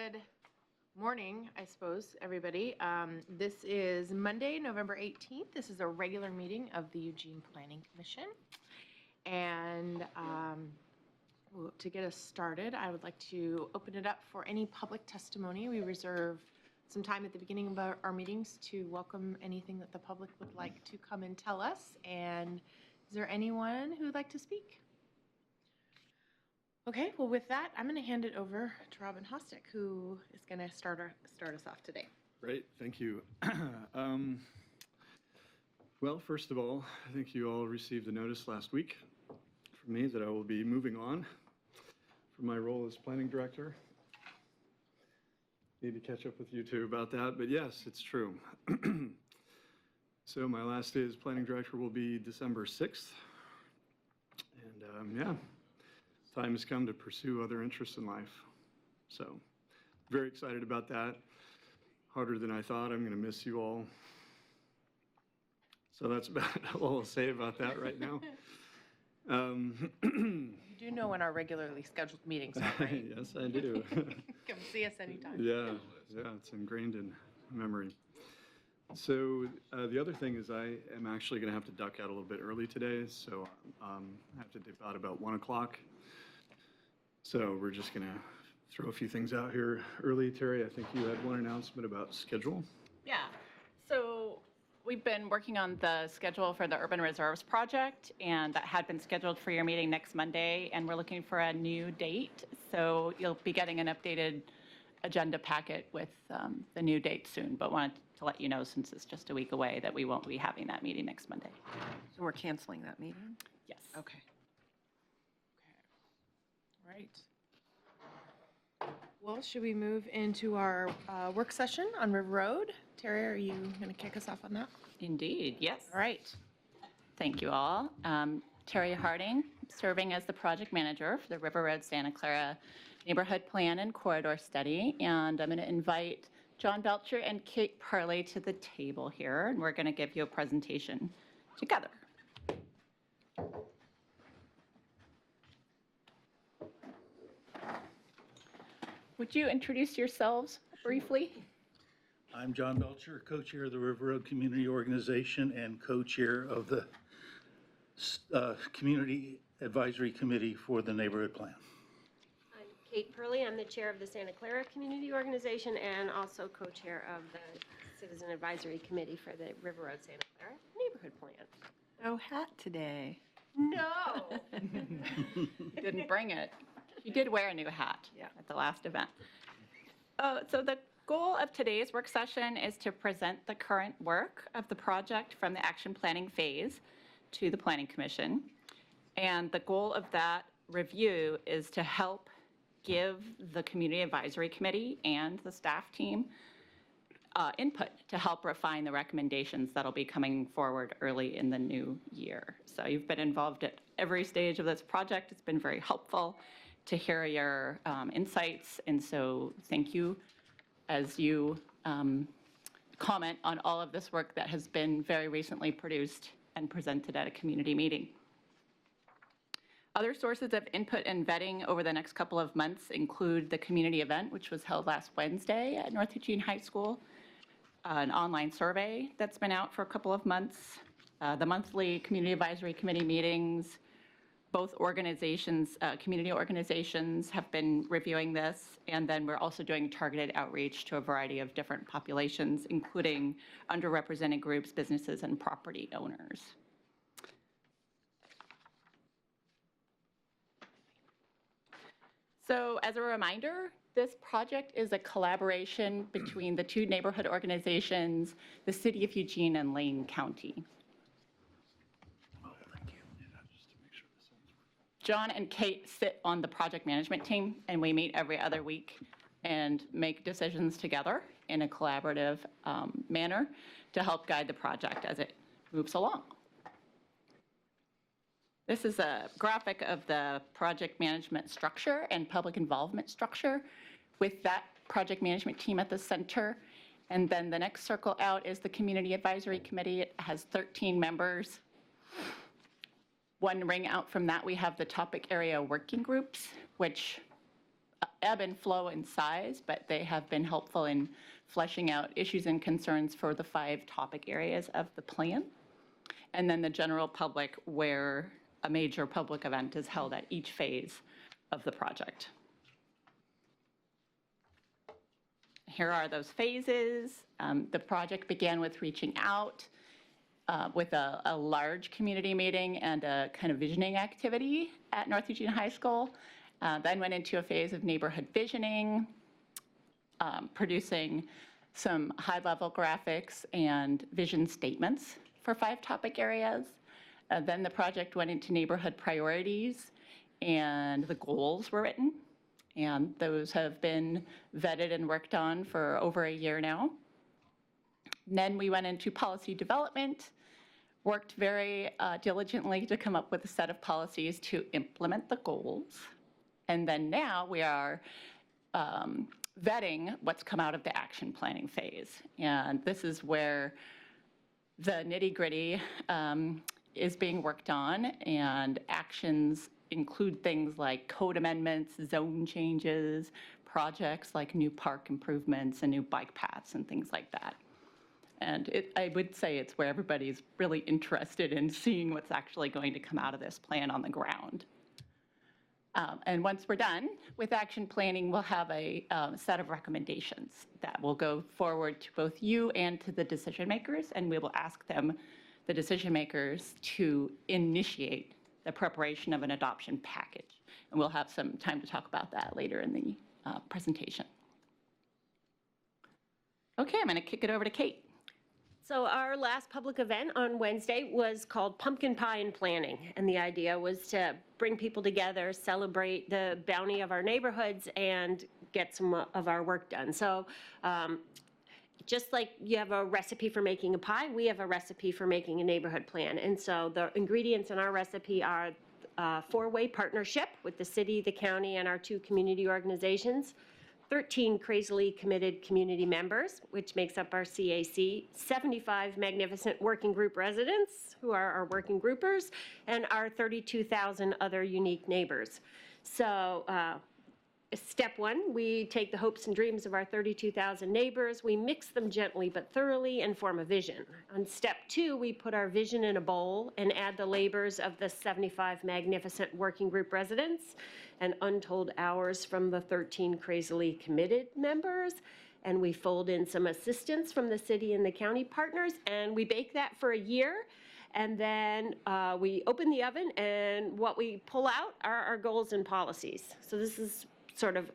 Good morning, I suppose, everybody. This is Monday, November 18th. This is a regular meeting of the Eugene Planning Commission. And to get us started, I would like to open it up for any public testimony. We reserve some time at the beginning of our meetings to welcome anything that the public would like to come and tell us. And is there anyone who would like to speak? Okay, well, with that, I'm going to hand it over to Robin Hostick, who is going to start us off today. Great, thank you. Well, first of all, I think you all received a notice last week from me that I will be moving on from my role as planning director. Need to catch up with you two about that, but yes, it's true. So my last day as planning director will be December 6th. And yeah. Time has come to pursue other interests in life. So, very excited about that. Harder than I thought. I'm going to miss you all. So that's about all I'll say about that right now. You do know when our regularly scheduled meetings are, right? Yes, I do. Come see us anytime. Yeah, it's ingrained in memory. So the other thing is I am actually going to have to duck out a little bit early today. So I have to dip out about 1 o'clock. So we're just going to throw a few things out here early. Terry, I think you had one announcement about schedule. Yeah. So we've been working on the schedule for the Urban Reserves project, and that had been scheduled for your meeting next Monday, and we're looking for a new date. So you'll be getting an updated agenda packet with the new date soon, but wanted to let you know, since it's just a week away, that we won't be having that meeting next Monday. So we're canceling that meeting? Yes. Okay. Right. Well, should we move into our work session on River Road? Terry, are you going to kick us off on that? Indeed, yes. All right. Thank you all. Terry Harding, serving as the project manager for the River Road Santa Clara Neighborhood Plan and Corridor Study. And I'm going to invite John Belcher and Kate Parley to the table here, and we're going to give you a presentation together. Would you introduce yourselves briefly? I'm John Belcher, co-chair of the River Road Community Organization and co-chair of the Community Advisory Committee for the Neighborhood Plan. I'm Kate Purley. I'm the chair of the Santa Clara Community Organization and also co-chair of the Citizen Advisory Committee for the River Road Santa Clara Neighborhood Plan. No hat today. No! You didn't bring it. You did wear a new hat at the last event. So the goal of today's work session is to present the current work of the project from the action planning phase to the Planning Commission. And the goal of that review is to help give the Community Advisory Committee and the staff team input to help refine the recommendations that'll be coming forward early in the new year. So you've been involved at every stage of this project. It's been very helpful to hear your insights, and so thank you as you comment on all of this work that has been very recently produced and presented at a community meeting. Other sources of input and vetting over the next couple of months include the community event, which was held last Wednesday at North Eugene High School, an online survey that's been out for a couple of months, the monthly Community Advisory Committee meetings. Both organizations, community organizations, have been reviewing this, and then we're also doing targeted outreach to a variety of different populations, including underrepresented groups, businesses, and property owners. So as a reminder, this project is a collaboration between the two neighborhood organizations, the City of Eugene and Lane County. John and Kate sit on the project management team, and we meet every other week and make decisions together in a collaborative manner to help guide the project as it moves along. This is a graphic of the project management structure and public involvement structure with that project management team at the center. And then the next circle out is the Community Advisory Committee. It has 13 members. One ring out from that, we have the topic area working groups, which ebb and flow in size, but they have been helpful in fleshing out issues and concerns for the 5 topic areas of the plan. And then the general public, where a major public event is held at each phase of the project. Here are those phases. The project began with reaching out with a large community meeting and a kind of visioning activity at North Eugene High School. Then went into a phase of neighborhood visioning, producing some high-level graphics and vision statements for 5 topic areas. Then the project went into neighborhood priorities, and the goals were written. And those have been vetted and worked on for over a year now. Then we went into policy development, worked very diligently to come up with a set of policies to implement the goals. And then now we are vetting what's come out of the action planning phase. And this is where the nitty-gritty is being worked on, and actions include things like code amendments, zone changes, projects like new park improvements and new bike paths and things like that. And I would say it's where everybody's really interested in seeing what's actually going to come out of this plan on the ground. And once we're done with action planning, we'll have a set of recommendations that will go forward to both you and to the decision makers, and we will ask them, the decision makers, to initiate the preparation of an adoption package. And we'll have some time to talk about that later in the presentation. Okay, I'm going to kick it over to Kate. So our last public event on Wednesday was called Pumpkin Pie and Planning. And the idea was to bring people together, celebrate the bounty of our neighborhoods, and get some of our work done. So just like you have a recipe for making a pie, we have a recipe for making a neighborhood plan. And so the ingredients in our recipe are a 4-way partnership with the city, the county, and our 2 community organizations, 13 crazily committed community members, which makes up our CAC, 75 magnificent working group residents, who are our working groupers, and our 32,000 other unique neighbors. So step 1, we take the hopes and dreams of our 32,000 neighbors, we mix them gently but thoroughly and form a vision. On step 2, we put our vision in a bowl and add the labors of the 75 magnificent working group residents and untold hours from the 13 crazily committed members. And we fold in some assistance from the city and the county partners, and we bake that for a year. And then we open the oven, and what we pull out are our goals and policies. So this is sort of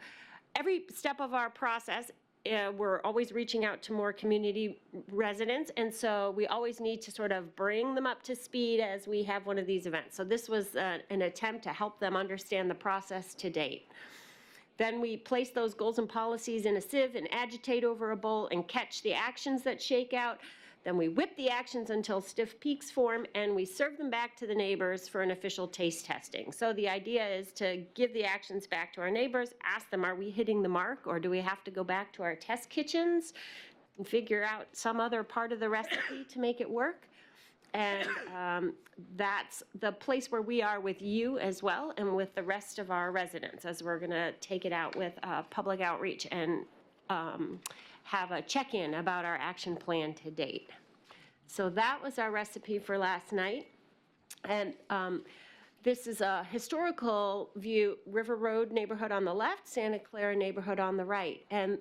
every step of our process. We're always reaching out to more community residents, and so we always need to sort of bring them up to speed as we have one of these events. So this was an attempt to help them understand the process to date. Then we place those goals and policies in a sieve and agitate over a bowl and catch the actions that shake out. Then we whip the actions until stiff peaks form, and we serve them back to the neighbors for an official taste testing. So the idea is to give the actions back to our neighbors, ask them, are we hitting the mark, or do we have to go back to our test kitchens and figure out some other part of the recipe to make it work? And that's the place where we are with you as well, and with the rest of our residents, as we're gonna take it out with public outreach and have a check-in about our action plan to date. So that was our recipe for last night. And this is a historical view, River Road neighborhood on the left, Santa Clara neighborhood on the right. And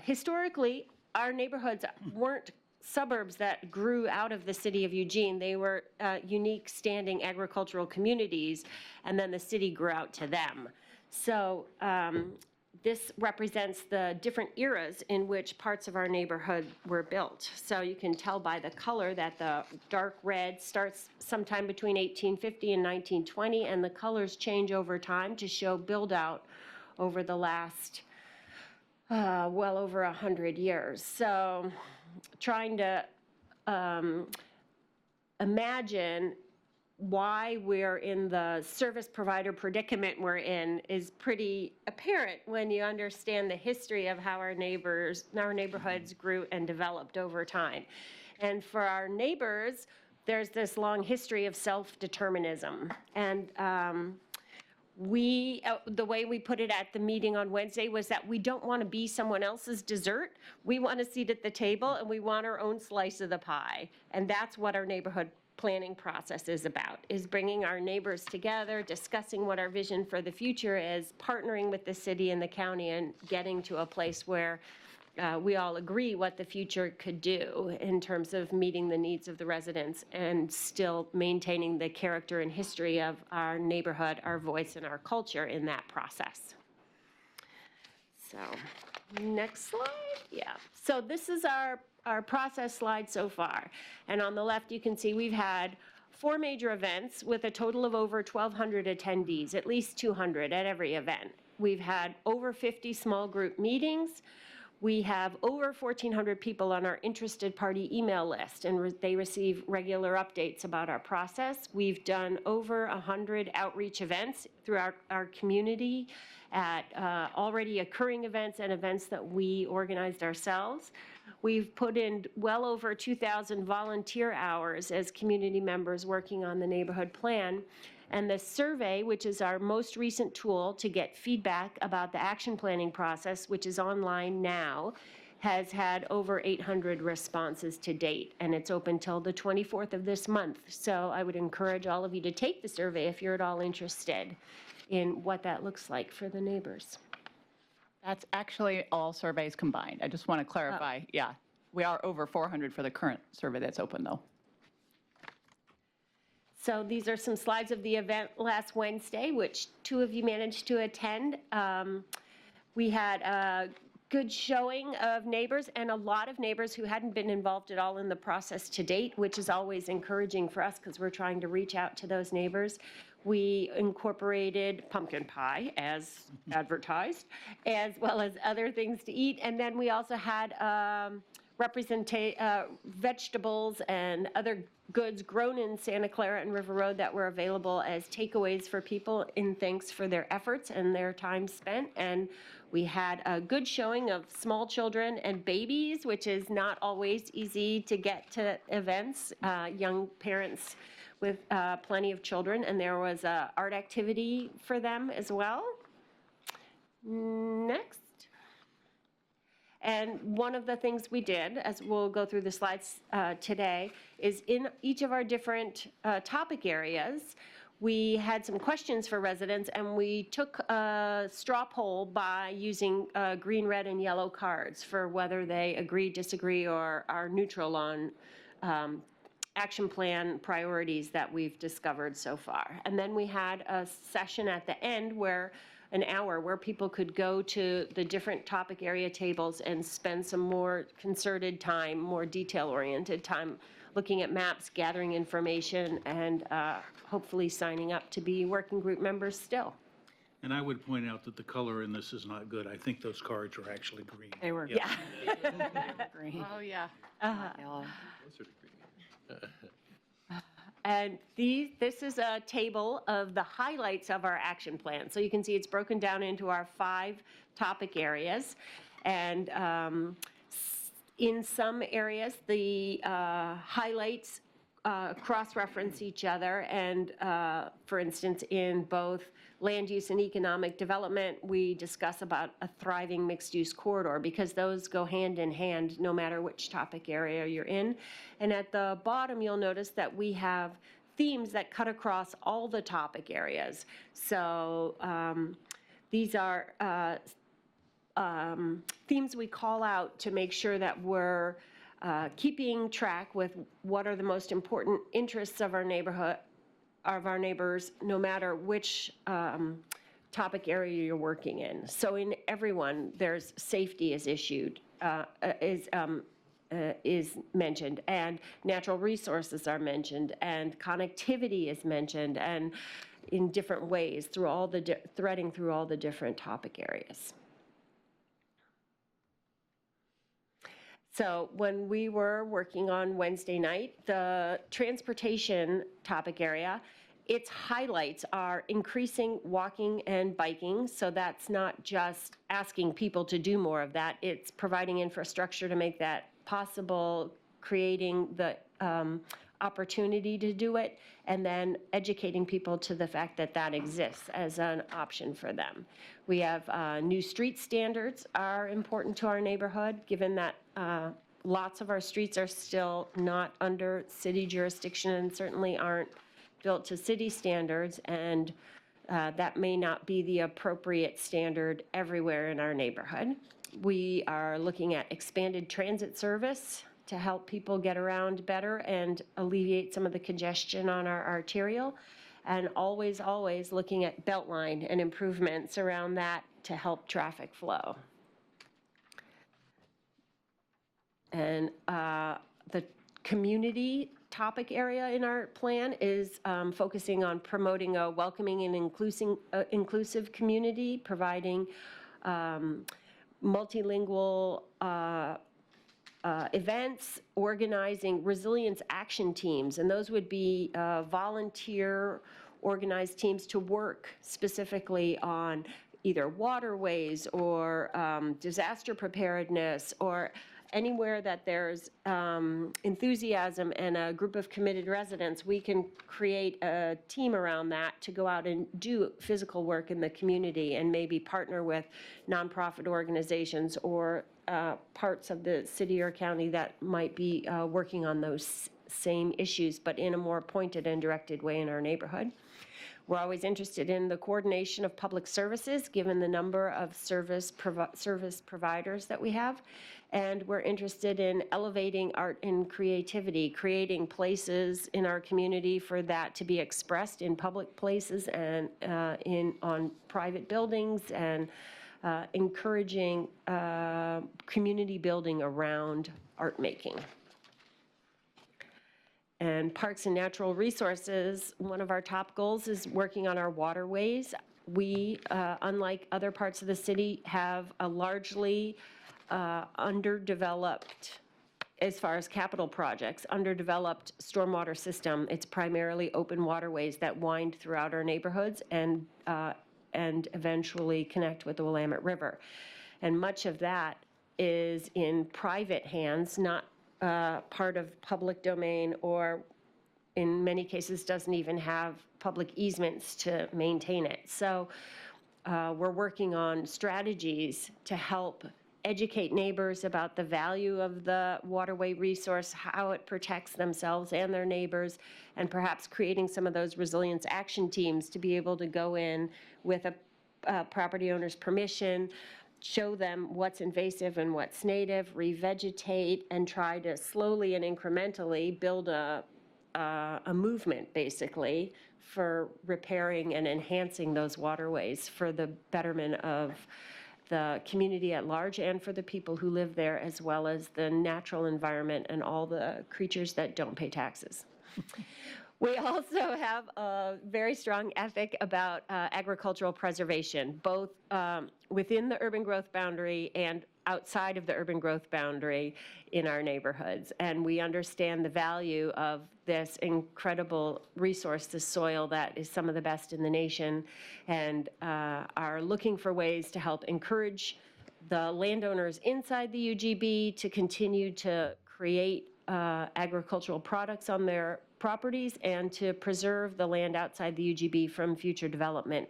historically, our neighborhoods weren't suburbs that grew out of the city of Eugene. They were unique standing agricultural communities, and then the city grew out to them. So this represents the different eras in which parts of our neighborhood were built. So you can tell by the color that the dark red starts sometime between 1850 and 1920, and the colors change over time to show build out over the last well over 100 years. So trying to imagine why we're in the service provider predicament we're in is pretty apparent when you understand the history of how our neighborhoods grew and developed over time. And for our neighbors, there's this long history of self-determinism. And the way we put it at the meeting on Wednesday was that we don't want to be someone else's dessert. We want a seat at the table and we want our own slice of the pie. And that's what our neighborhood planning process is about, is bringing our neighbors together, discussing what our vision for the future is, partnering with the city and the county, and getting to a place where we all agree what the future could do in terms of meeting the needs of the residents and still maintaining the character and history of our neighborhood, our voice, and our culture in that process. So, next slide. Yeah. So this is our process slide so far. And on the left, you can see we've had 4 major events with a total of over 1,200 attendees, at least 200 at every event. We've had over 50 small group meetings. We have over 1,400 people on our interested party email list, and they receive regular updates about our process. We've done over 100 outreach events throughout our community at already occurring events and events that we organized ourselves. We've put in well over 2,000 volunteer hours as community members working on the neighborhood plan. And the survey, which is our most recent tool to get feedback about the action planning process, which is online now, has had over 800 responses to date, and it's open till the 24th of this month. So I would encourage all of you to take the survey if you're at all interested in what that looks like for the neighbors. That's actually all surveys combined. I just want to clarify. Yeah, we are over 400 for the current survey that's open, though. So these are some slides of the event last Wednesday, which 2 of you managed to attend. We had a good showing of neighbors and a lot of neighbors who hadn't been involved at all in the process to date, which is always encouraging for us because we're trying to reach out to those neighbors. We incorporated pumpkin pie as advertised, as well as other things to eat. And then we also had vegetables and other goods grown in Santa Clara and River Road that were available as takeaways for people in thanks for their efforts and their time spent. And we had a good showing of small children and babies, which is not always easy to get to events, young parents with plenty of children. And there was an art activity for them as well. Next. And one of the things we did, as we'll go through the slides today, is in each of our different topic areas, we had some questions for residents, and we took a straw poll by using green, red, and yellow cards for whether they agree, disagree, or are neutral on action plan priorities that we've discovered so far. And then we had a session at the end an hour where people could go to the different topic area tables and spend some more concerted time, more detail-oriented time, looking at maps, gathering information, and hopefully signing up to be working group members still. And I would point out that the color in this is not good. I think those cards are actually green. They were Yeah. green. Oh, yeah. Yellow. And this is a table of the highlights of our action plan. So you can see it's broken down into our 5 topic areas. And in some areas, the highlights cross-reference each other. And for instance, in both land use and economic development, we discuss about a thriving mixed-use corridor because those go hand in hand no matter which topic area you're in. And at the bottom, you'll notice that we have themes that cut across all the topic areas. So these are themes we call out to make sure that we're keeping track with what are the most important interests of our neighborhood, of our neighbors, no matter which topic area you're working in. So in everyone, there's safety is mentioned, and natural resources are mentioned, and connectivity is mentioned, and in different ways through all the threading through all the different topic areas. So when we were working on Wednesday night, the transportation topic area, its highlights are increasing walking and biking. So that's not just asking people to do more of that. It's providing infrastructure to make that possible, creating the opportunity to do it, and then educating people to the fact that that exists as an option for them. We have new street standards are important to our neighborhood, given that lots of our streets are still not under city jurisdiction and certainly aren't built to city standards, and that may not be the appropriate standard everywhere in our neighborhood. We are looking at expanded transit service to help people get around better and alleviate some of the congestion on our arterial, and always, always looking at Beltline and improvements around that to help traffic flow. And the community topic area in our plan is focusing on promoting a welcoming and inclusive community, providing multilingual events, organizing resilience action teams, and those would be volunteer organized teams to work specifically on either waterways or disaster preparedness, or anywhere that there's enthusiasm and a group of committed residents, we can create a team around that to go out and do physical work in the community and maybe partner with nonprofit organizations or parts of the city or county that might be working on those same issues, but in a more pointed and directed way in our neighborhood. We're always interested in the coordination of public services, given the number of service providers that we have. And we're interested in elevating art and creativity, creating places in our community for that to be expressed in public places and on private buildings, and encouraging community building around art making. And Parks and Natural Resources, one of our top goals is working on our waterways. We, unlike other parts of the city, have a largely underdeveloped, as far as capital projects, underdeveloped stormwater system. It's primarily open waterways that wind throughout our neighborhoods and eventually connect with the Willamette River. And much of that is in private hands, not part of public domain, or in many cases doesn't even have public easements to maintain it. So we're working on strategies to help educate neighbors about the value of the waterway resource, how it protects themselves and their neighbors, and perhaps creating some of those resilience action teams to be able to go in with a property owner's permission, show them what's invasive and what's native, revegetate, and try to slowly and incrementally build a movement, basically, for repairing and enhancing those waterways for the betterment of the community at large and for the people who live there, as well as the natural environment and all the creatures that don't pay taxes. We also have a very strong ethic about agricultural preservation, both within the urban growth boundary and outside of the urban growth boundary in our neighborhoods. And we understand the value of this incredible resource, the soil that is some of the best in the nation, and are looking for ways to help encourage the landowners inside the UGB to continue to create agricultural products on their properties and to preserve the land outside the UGB from future development,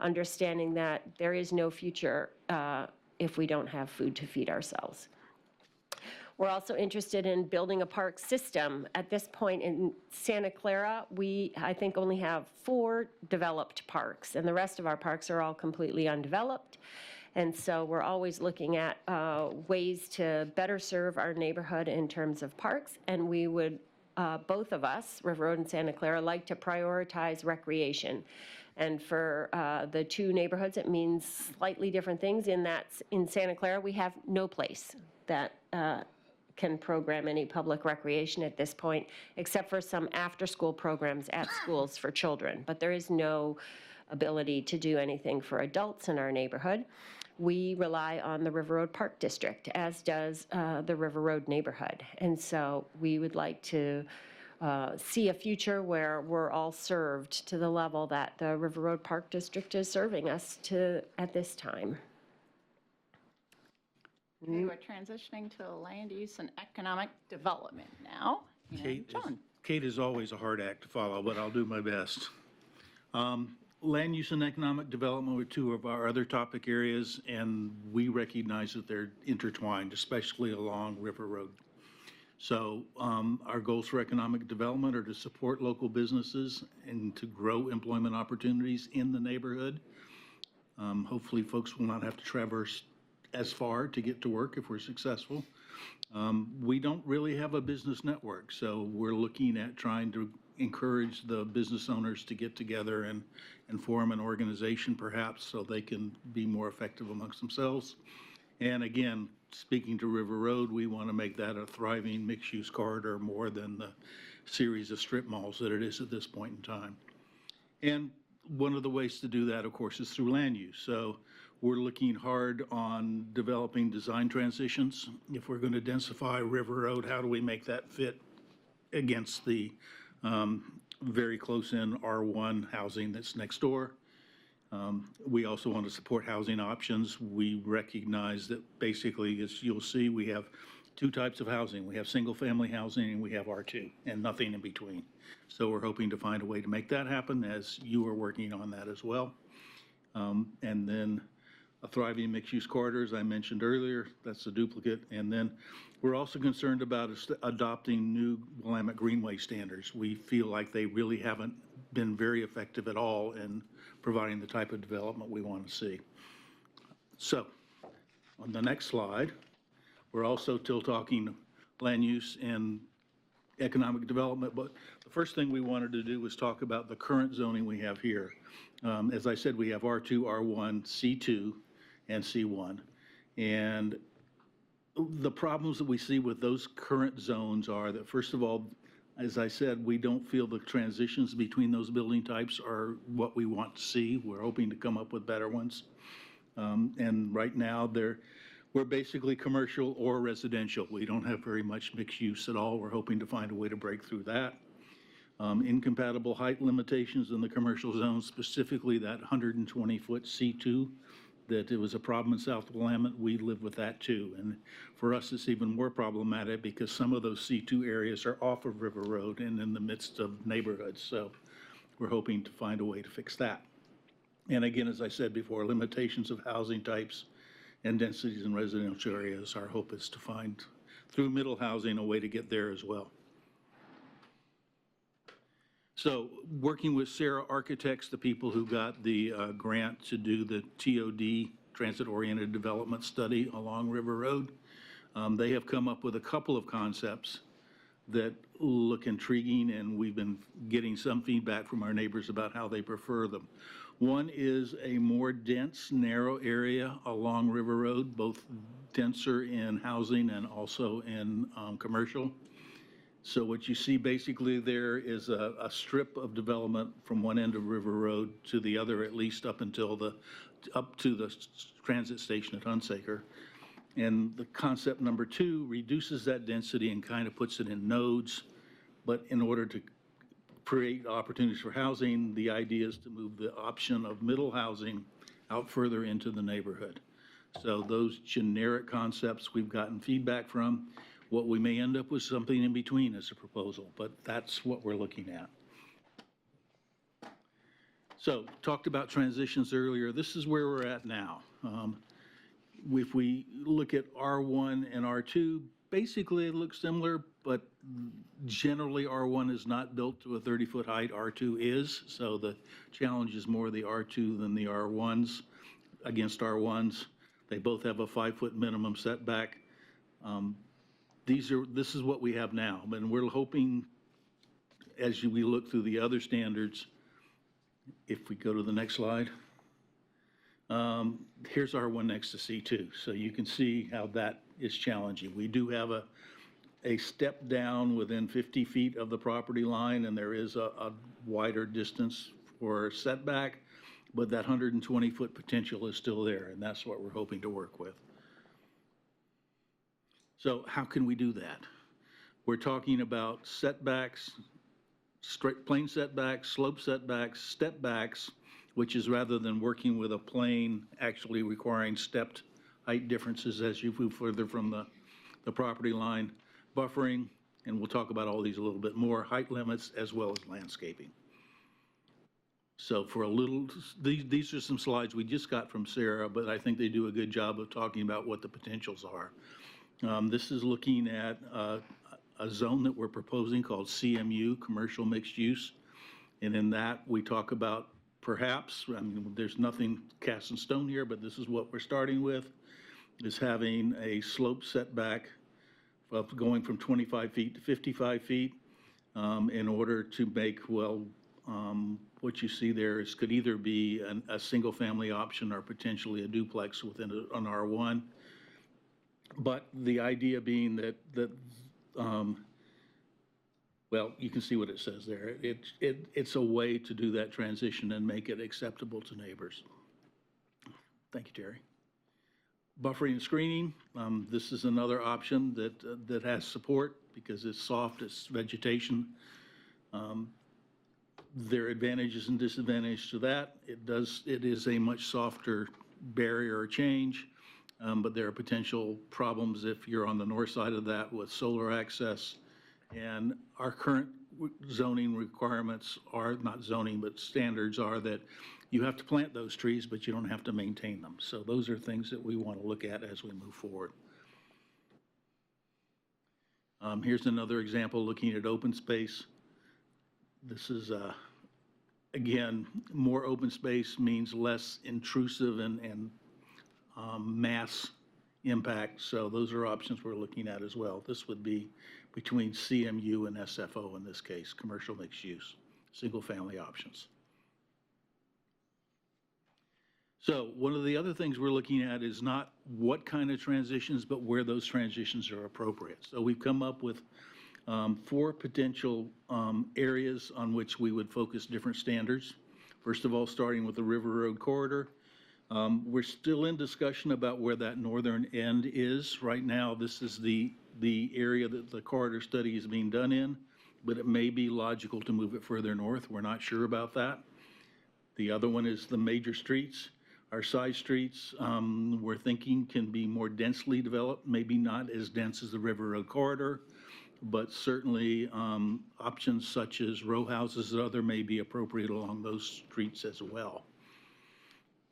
understanding that there is no future if we don't have food to feed ourselves. We're also interested in building a park system. At this point in Santa Clara, we, I think, only have 4 developed parks, and the rest of our parks are all completely undeveloped. And so we're always looking at ways to better serve our neighborhood in terms of parks, and we would, both of us, River Road and Santa Clara, like to prioritize recreation. And for the 2 neighborhoods, it means slightly different things in that in Santa Clara, we have no place that can program any public recreation at this point, except for some after-school programs at schools for children. But there is no ability to do anything for adults in our neighborhood. We rely on the River Road Park District, as does the River Road neighborhood. And so we would like to see a future where we're all served to the level that the River Road Park District is serving us to at this time. Okay, we're transitioning to land use and economic development now. Kate, And John. Kate is always a hard act to follow, but I'll do my best. Land use and economic development were two of our other topic areas, and we recognize that they're intertwined, especially along River Road. So our goals for economic development are to support local businesses and to grow employment opportunities in the neighborhood. Hopefully, folks will not have to traverse as far to get to work if we're successful. We don't really have a business network, so we're looking at trying to encourage the business owners to get together and form an organization perhaps so they can be more effective amongst themselves. And again, speaking to River Road, we want to make that a thriving mixed-use corridor more than the series of strip malls that it is at this point in time. And one of the ways to do that, of course, is through land use. So we're looking hard on developing design transitions. If we're going to densify River Road, how do we make that fit against the very close-in R1 housing that's next door? We also want to support housing options. We recognize that basically, as you'll see, we have two types of housing. We have single-family housing and we have R2 and nothing in between. So we're hoping to find a way to make that happen, as you are working on that as well. And then a thriving mixed-use corridor, as I mentioned earlier, that's a duplicate. And then we're also concerned about adopting new Willamette Greenway standards. We feel like they really haven't been very effective at all in providing the type of development we want to see. So on the next slide, we're also still talking land use and economic development, but the first thing we wanted to do was talk about the current zoning we have here. As I said, we have R2, R1, C2, and C1. And the problems that we see with those current zones are that, first of all, as I said, we don't feel the transitions between those building types are what we want to see. We're hoping to come up with better ones. And right now, we're basically commercial or residential. We don't have very much mixed use at all. We're hoping to find a way to break through that. Incompatible height limitations in the commercial zone, specifically that 120-foot C2, that it was a problem in South Willamette. We live with that too. And for us, it's even more problematic because some of those C2 areas are off of River Road and in the midst of neighborhoods. So we're hoping to find a way to fix that. And again, as I said before, limitations of housing types and densities in residential areas. Our hope is to find, through middle housing, a way to get there as well. So working with Sarah Architects, the people who got the grant to do the TOD, Transit-Oriented Development Study along River Road, they have come up with a couple of concepts that look intriguing, and we've been getting some feedback from our neighbors about how they prefer them. One is a more dense, narrow area along River Road, both denser in housing and also in commercial. So what you see basically there is a strip of development from one end of River Road to the other, at least up to the transit station at Hunsaker. And the concept number two reduces that density and kind of puts it in nodes. But in order to create opportunities for housing, the idea is to move the option of middle housing out further into the neighborhood. So those generic concepts we've gotten feedback from. What we may end up with something in between as a proposal, but that's what we're looking at. So talked about transitions earlier. This is where we're at now. If we look at R1 and R2, basically it looks similar, but generally R1 is not built to a 30-foot height. R2 is, so the challenge is more the R2 than the R1s against R1s. They both have a 5-foot minimum setback. This is what we have now, and we're hoping, as we look through the other standards, if we go to the next slide, here's R1 next to C2, so you can see how that is challenging. We do have a step down within 50 feet of the property line, and there is a wider distance for setback, but that 120-foot potential is still there, and that's what we're hoping to work with. So how can we do that? We're talking about setbacks, straight plane setbacks, slope setbacks, step backs, which is rather than working with a plane, actually requiring stepped height differences as you move further from the property line, buffering, and we'll talk about all these a little bit more, height limits as well as landscaping. So for a little, these are some slides we just got from Sarah, but I think they do a good job of talking about what the potentials are. This is looking at a zone that we're proposing called CMU, Commercial Mixed Use. And in that, we talk about perhaps, I mean, there's nothing cast in stone here, but this is what we're starting with, is having a slope setback of going from 25 feet to 55 feet in order to make, well, what you see there is could either be a single-family option or potentially a duplex within an R1. But the idea being that well, you can see what it says there. It's a way to do that transition and make it acceptable to neighbors. Thank you, Terry. Buffering and screening, this is another option that has support because it's soft, it's vegetation. There are advantages and disadvantages to that. It is a much softer barrier or change, but there are potential problems if you're on the north side of that with solar access. And our current zoning requirements are, not zoning, but standards are that you have to plant those trees, but you don't have to maintain them. So those are things that we want to look at as we move forward. Here's another example looking at open space. This is, again, more open space means less intrusive and mass impact. So those are options we're looking at as well. This would be between CMU and SFO in this case, commercial mixed use, single family options. So one of the other things we're looking at is not what kind of transitions, but where those transitions are appropriate. So we've come up with 4 potential areas on which we would focus different standards. First of all, starting with the River Road corridor. We're still in discussion about where that northern end is. Right now, this is the area that the corridor study is being done in, but it may be logical to move it further north. We're not sure about that. The other one is the major streets. Our side streets, we're thinking can be more densely developed, maybe not as dense as the River Road corridor, but certainly options such as row houses and other may be appropriate along those streets as well.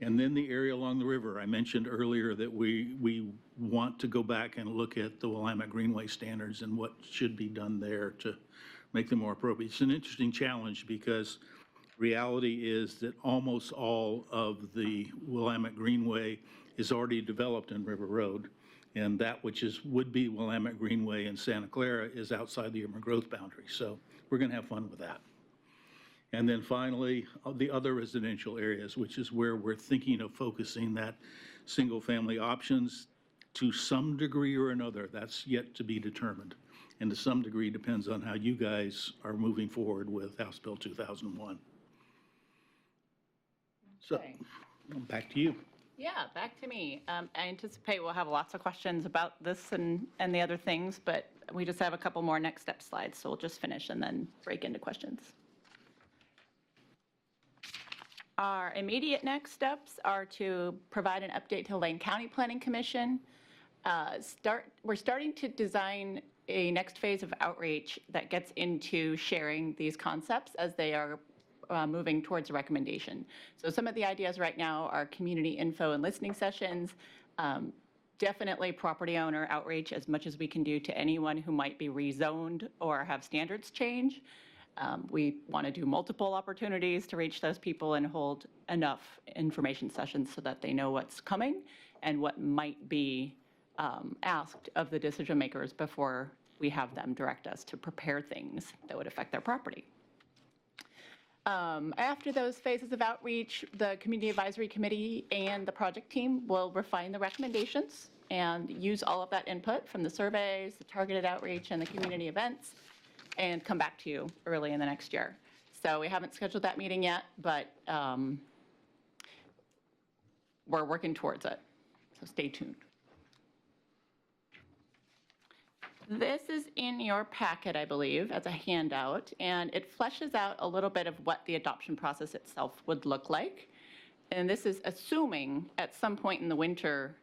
And then the area along the river, I mentioned earlier that we want to go back and look at the Willamette Greenway standards and what should be done there to make them more appropriate. It's an interesting challenge because reality is that almost all of the Willamette Greenway is already developed in River Road, and that which would be Willamette Greenway in Santa Clara is outside the urban growth boundary. So we're going to have fun with that. And then finally, the other residential areas, which is where we're thinking of focusing that single-family options to some degree or another. That's yet to be determined. And to some degree depends on how you guys are moving forward with House Bill 2001. So, Okay. back to you. Yeah, back to me. I anticipate we'll have lots of questions about this and the other things, but we just have a couple more next step slides, so we'll just finish and then break into questions. Our immediate next steps are to provide an update to Lane County Planning Commission. We're starting to design a next phase of outreach that gets into sharing these concepts as they are moving towards a recommendation. So some of the ideas right now are community info and listening sessions, definitely property owner outreach as much as we can do to anyone who might be rezoned or have standards change. We want to do multiple opportunities to reach those people and hold enough information sessions so that they know what's coming and what might be asked of the decision makers before we have them direct us to prepare things that would affect their property. After those phases of outreach, the Community Advisory Committee and the project team will refine the recommendations and use all of that input from the surveys, the targeted outreach, and the community events, and come back to you early in the next year. So we haven't scheduled that meeting yet, but we're working towards it. So stay tuned. This is in your packet, I believe, as a handout, and it fleshes out a little bit of what the adoption process itself would look like. And this is assuming at some point in the winter,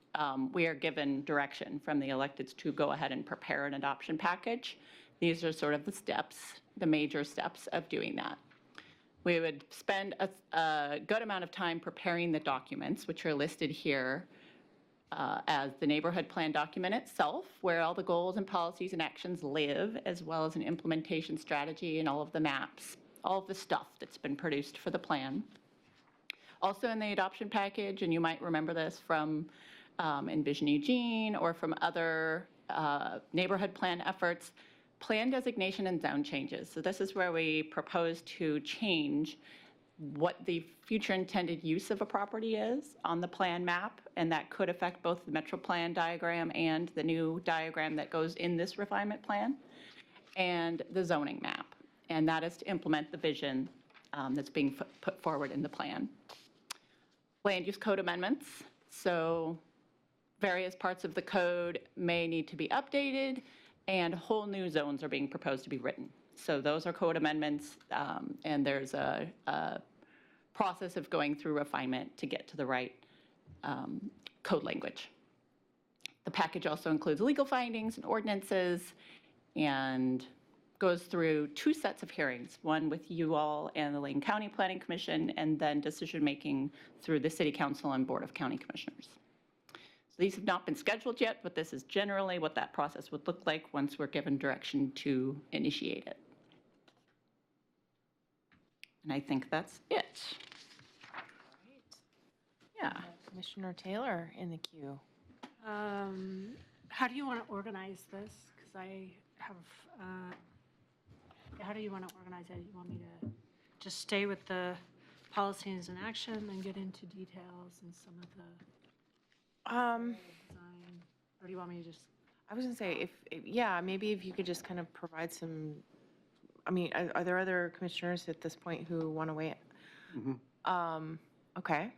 we are given direction from the electeds to go ahead and prepare an adoption package. These are sort of the steps, the major steps of doing that. We would spend a good amount of time preparing the documents, which are listed here as the neighborhood plan document itself, where all the goals and policies and actions live, as well as an implementation strategy and all of the maps, all of the stuff that's been produced for the plan. Also in the adoption package, and you might remember this from Envision Eugene or from other neighborhood plan efforts, plan designation and zone changes. So this is where we propose to change what the future intended use of a property is on the plan map, and that could affect both the Metro Plan diagram and the new diagram that goes in this refinement plan, and the zoning map. And that is to implement the vision that's being put forward in the plan. Land use code amendments. So various parts of the code may need to be updated, and whole new zones are being proposed to be written. So those are code amendments, and there's a process of going through refinement to get to the right code language. The package also includes legal findings and ordinances, and goes through 2 sets of hearings, one with you all and the Lane County Planning Commission, and then decision-making through the City Council and Board of County Commissioners. So these have not been scheduled yet, but this is generally what that process would look like once we're given direction to initiate it. And I think that's it. Yeah. Commissioner Taylor in the queue. How do you want to organize this? Because I have, how do you want to organize it? You want me to just stay with the policies and action and get into details and some of the design? Or do you want me to just? I was gonna say, yeah, maybe if you could just kind of provide some, I mean, are there other commissioners at this point who want to weigh in? Okay.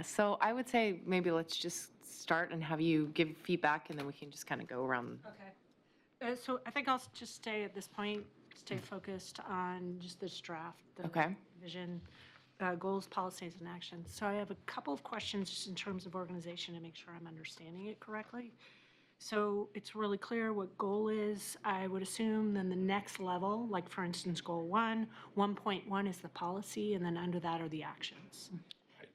So I would say maybe let's just start and have you give feedback, and then we can just kind of go around. Okay. So I think I'll just stay at this point, stay focused on just this draft. Okay. Vision, goals, policies, and actions. So I have a couple of questions just in terms of organization to make sure I'm understanding it correctly. So it's really clear what goal is. I would assume then the next level, like for instance, goal 1, 1.1 is the policy, and then under that are the actions.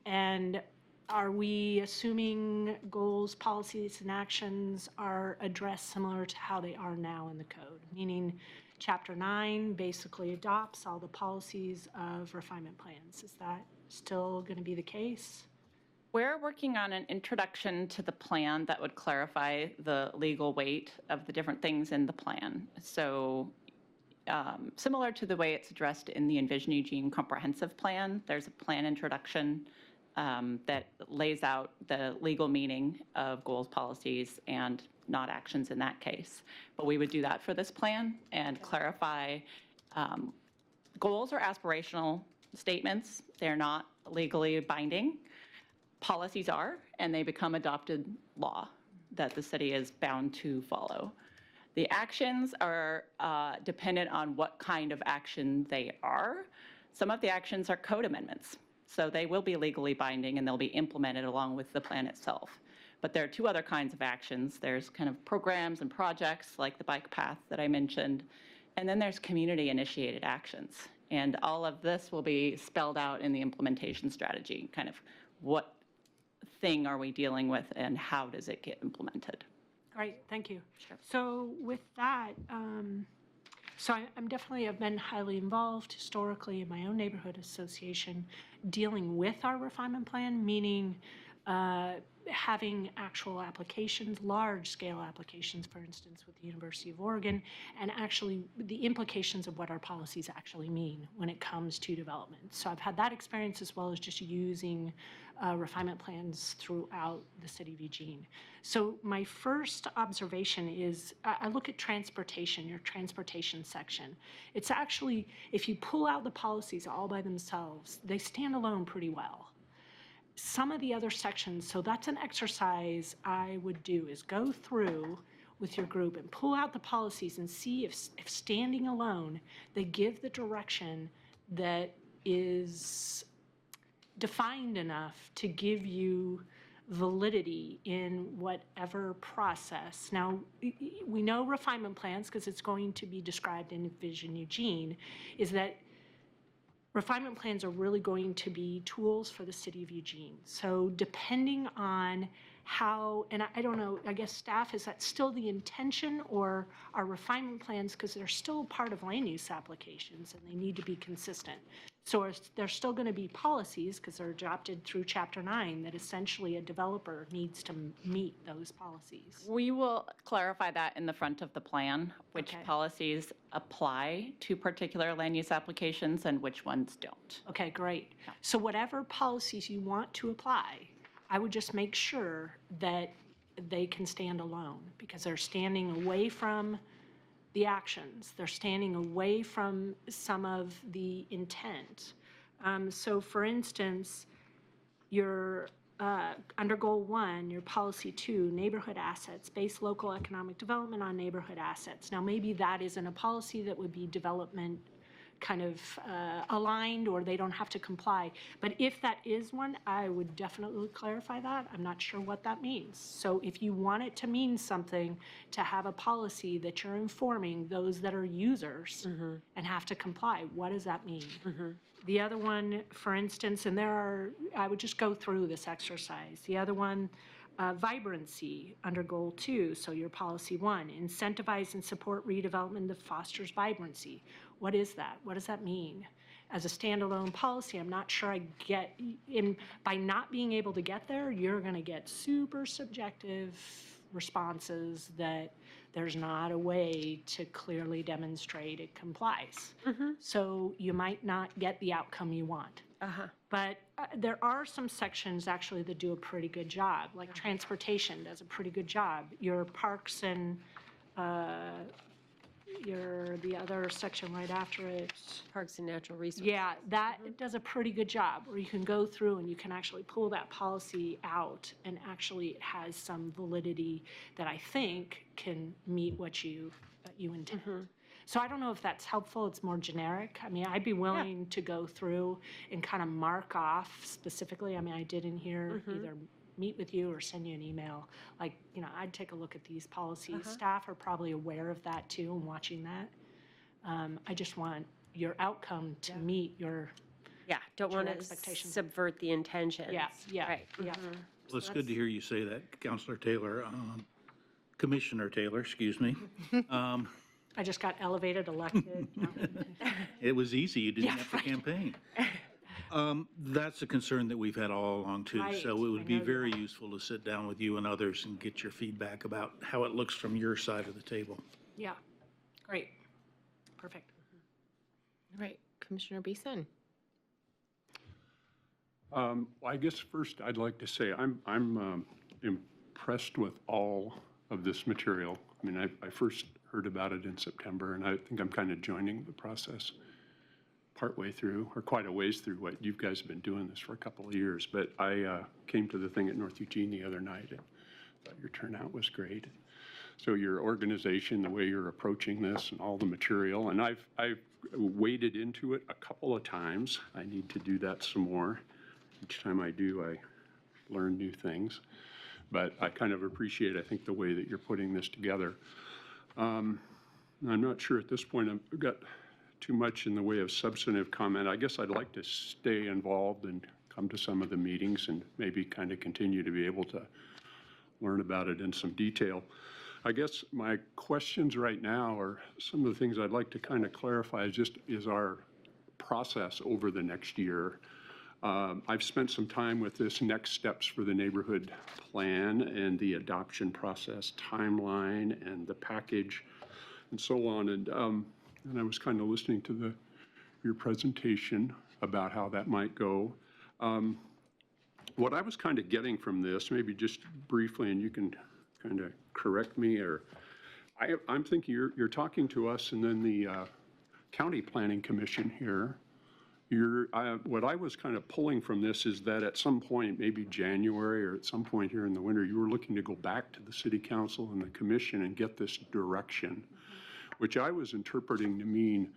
And are we assuming goals, policies, and actions are addressed similar to how they are now in the code? Meaning Chapter 9 basically adopts all the policies of refinement plans. Is that still going to be the case? We're working on an introduction to the plan that would clarify the legal weight of the different things in the plan. So similar to the way it's addressed in the Envision Eugene comprehensive plan, there's a plan introduction that lays out the legal meaning of goals, policies, and not actions in that case. But we would do that for this plan and clarify goals are aspirational statements. They're not legally binding. Policies are, and they become adopted law that the city is bound to follow. The actions are dependent on what kind of action they are. Some of the actions are code amendments, so they will be legally binding and they'll be implemented along with the plan itself. But there are 2 other kinds of actions. There's kind of programs and projects like the bike path that I mentioned, and then there's community-initiated actions. And all of this will be spelled out in the implementation strategy, kind of what thing are we dealing with and how does it get implemented. Great, thank you. Sure. So with that, so I'm definitely have been highly involved historically in my own neighborhood association dealing with our refinement plan, meaning having actual applications, large-scale applications, for instance, with the University of Oregon, and actually the implications of what our policies actually mean when it comes to development. So I've had that experience as well as just using refinement plans throughout the city of Eugene. So my first observation is I look at transportation, your transportation section. It's actually, if you pull out the policies all by themselves, they stand alone pretty well. Some of the other sections, so that's an exercise I would do, is go through with your group and pull out the policies and see if standing alone, they give the direction that is defined enough to give you validity in whatever process. Now, we know refinement plans, because it's going to be described in Vision Eugene, is that refinement plans are really going to be tools for the city of Eugene. So depending on how, and I don't know, I guess staff, is that still the intention, or are refinement plans, because they're still part of land use applications and they need to be consistent. So there's still going to be policies, because they're adopted through Chapter 9, that essentially a developer needs to meet those policies. We will clarify that in the front of the plan, which Okay. policies apply to particular land use applications and which ones don't. Okay, great. So whatever policies you want to apply, I would just make sure that they can stand alone, because they're standing away from the actions. They're standing away from some of the intent. So for instance, your under Goal 1, your Policy 2, neighborhood assets, base local economic development on neighborhood assets. Now, maybe that isn't a policy that would be development kind of aligned, or they don't have to comply. But if that is one, I would definitely clarify that. I'm not sure what that means. So if you want it to mean something, to have a policy that you're informing those that are users and have to comply, what does that mean? The other one, for instance, and I would just go through this exercise. The other one, vibrancy under Goal 2, so your Policy 1, incentivize and support redevelopment that fosters vibrancy. What is that? What does that mean? As a standalone policy, I'm not sure I get, by not being able to get there, you're going to get super subjective responses that there's not a way to clearly demonstrate it complies. So you might not get the outcome you want. But there are some sections actually that do a pretty good job, like transportation does a pretty good job. Your parks and the other section right after it. Parks and natural resources. Yeah, that does a pretty good job, where you can go through and you can actually pull that policy out, and actually it has some validity that I think can meet what you intend. So I don't know if that's helpful. It's more generic. I mean, I'd be willing to go through and kind of mark off specifically. I mean, I did in here either meet with you or send you an email. Like, I'd take a look at these policies. Staff are probably aware of that too and watching that. I just want your outcome to meet your Don't want to expectations. subvert the intentions. yeah, Right. yeah. Well, it's good to hear you say that, Counselor Taylor, Commissioner Taylor, excuse me. I just got elevated, elected. It was easy, you didn't have to campaign. That's a concern that we've had all along too. Right, So it I would be know very that. useful to sit down with you and others and get your feedback about how it looks from your side of the table. Yeah, great. Perfect. All right, Commissioner Beeson. I guess first I'd like to say I'm impressed with all of this material. I mean, I first heard about it in September, and I think I'm kind of joining the process partway through, or quite a ways through. What you guys have been doing this for a couple of years, but I came to the thing at North Eugene the other night and thought your turnout was great. So your organization, the way you're approaching this, and all the material, and I've waded into it a couple of times. I need to do that some more. Each time I do, I learn new things. But I kind of appreciate, I think, the way that you're putting this together. I'm not sure at this point I've got too much in the way of substantive comment. I guess I'd like to stay involved and come to some of the meetings and maybe kind of continue to be able to learn about it in some detail. I guess my questions right now are some of the things I'd like to kind of clarify is our process over the next year. I've spent some time with this next steps for the neighborhood plan and the adoption process timeline and the package and so on. And I was kind of listening to your presentation about how that might go. What I was kind of getting from this, maybe just briefly, and you can kind of correct me, or I'm thinking you're talking to us, and then the County Planning Commission here. What I was kind of pulling from this is that at some point, maybe January or at some point here in the winter, you were looking to go back to the City Council and the Commission and get this direction, which I was interpreting to mean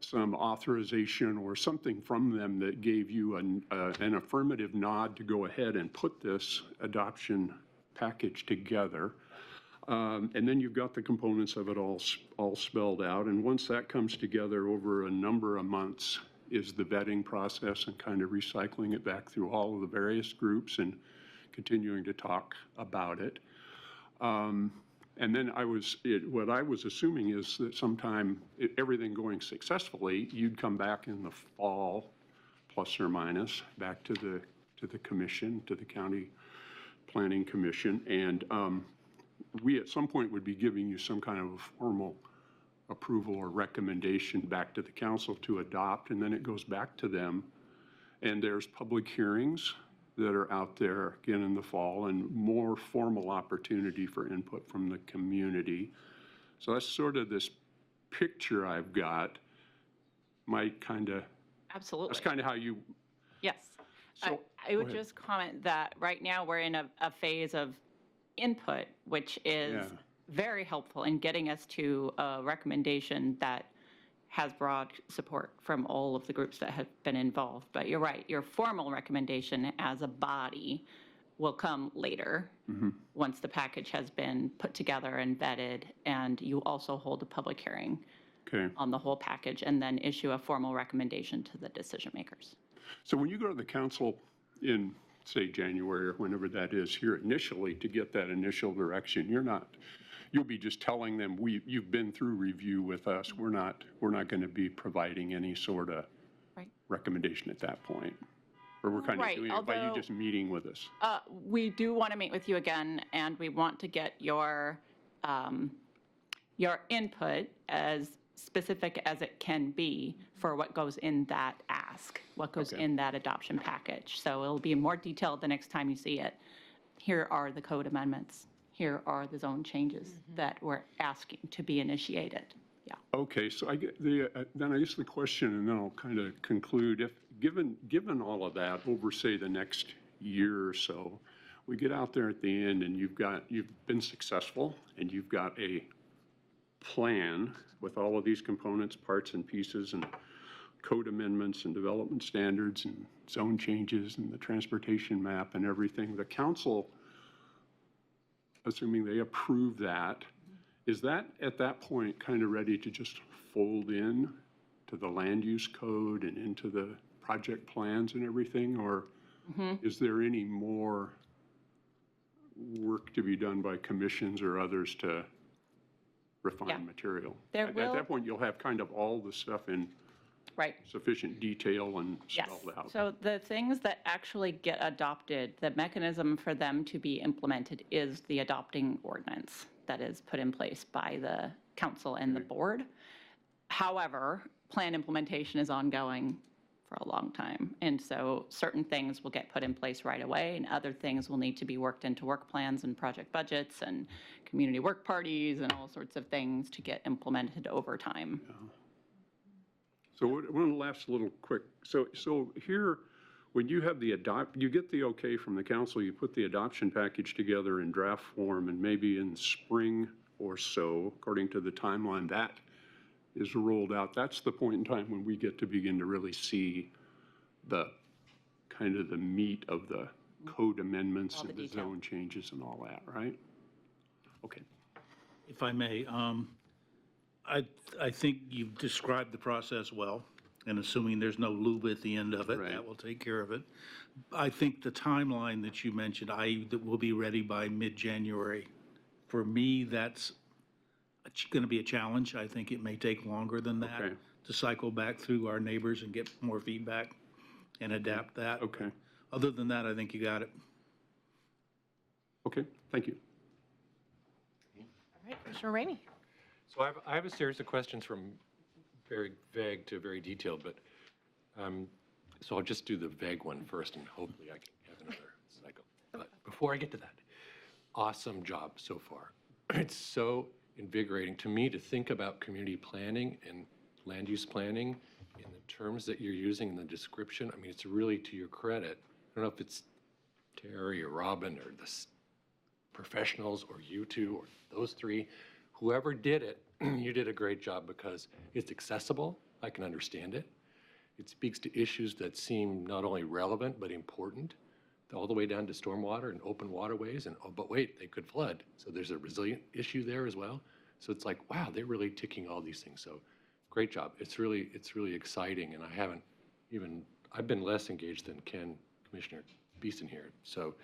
some authorization or something from them that gave you an affirmative nod to go ahead and put this adoption package together. And then you've got the components of it all spelled out. And once that comes together over a number of months is the vetting process and kind of recycling it back through all of the various groups and continuing to talk about it. And then what I was assuming is that sometime, everything going successfully, you'd come back in the fall, plus or minus, back to the commission, to the County Planning Commission. And we at some point would be giving you some kind of formal approval or recommendation back to the council to adopt, and then it goes back to them. And there's public hearings that are out there again in the fall and more formal opportunity for input from the community. So that's sort of this picture I've got. Absolutely. That's kind of how you. Yes. So, I would go ahead. just comment that right now we're in a phase of input, which is Yeah. very helpful in getting us to a recommendation that has broad support from all of the groups that have been involved. But you're right, your formal recommendation as a body will come later, once the package has been put together and vetted, and you also hold a public hearing Okay. on the whole package, and then issue a formal recommendation to the decision makers. So when you go to the council in, say, January or whenever that is here initially to get that initial direction, you'll be just telling them, you've been through review with us. We're not going to be providing any sort of Right. recommendation at that point. Or we're kind of Right, doing it by you although- just meeting with us. We do want to meet with you again, and we want to get your input as specific as it can be for what goes in that ask, what goes Okay. in that adoption package. So it'll be more detailed the next time you see it. Here are the code amendments. Here are the zone changes that we're asking to be initiated. Yeah. Okay, so then I guess the question, and then I'll kind of conclude, if, given all of that over, say, the next year or so, we get out there at the end and you've been successful and you've got a plan with all of these components, parts and pieces and code amendments and development standards and zone changes and the transportation map and everything, the council, assuming they approve that, is that at that point kind of ready to just fold in to the land use code and into the project plans and everything? Or is there any more work to be done by commissions or others to refine Yeah. material? There At will- that point, you'll have kind of all the stuff in Right. sufficient detail and Yes. spelled out. So the things that actually get adopted, the mechanism for them to be implemented is the adopting ordinance that is put in place by the council and the board. However, plan implementation is ongoing for a long time. And so certain things will get put in place right away, and other things will need to be worked into work plans and project budgets and community work parties and all sorts of things to get implemented over time. So one last little quick, so here, when you have you get the okay from the council, you put the adoption package together in draft form, and maybe in spring or so, according to the timeline, that is rolled out. That's the point in time when we get to begin to really see the kind of the meat of the code amendments All the and the detail. zone changes and all that, right? Okay. If I may, I think you've described the process well, and assuming there's no lube at the end of it, Right. that will take care of it. I think the timeline that you mentioned, that will be ready by mid-January. For me, that's going to be a challenge. I think it may take longer than that Okay. to cycle back through our neighbors and get more feedback and adapt that. Okay. Other than that, I think you got it. Okay, thank you. All right, Commissioner Rainey. So I have a series of questions from very vague to very detailed, but, so I'll just do the vague one first, and hopefully I can have another cycle. But before I get to that, awesome job so far. It's so invigorating to me to think about community planning and land use planning in the terms that you're using in the description. I mean, it's really to your credit. I don't know if it's Terry or Robin or the professionals or you two or those three. Whoever did it, you did a great job because it's accessible, I can understand it. It speaks to issues that seem not only relevant, but important, all the way down to stormwater and open waterways. And, oh, but wait, they could flood. So there's a resilient issue there as well. So it's like, wow, they're really ticking all these things. So great job. It's really exciting. And I've been less engaged than Commissioner Beeson here. So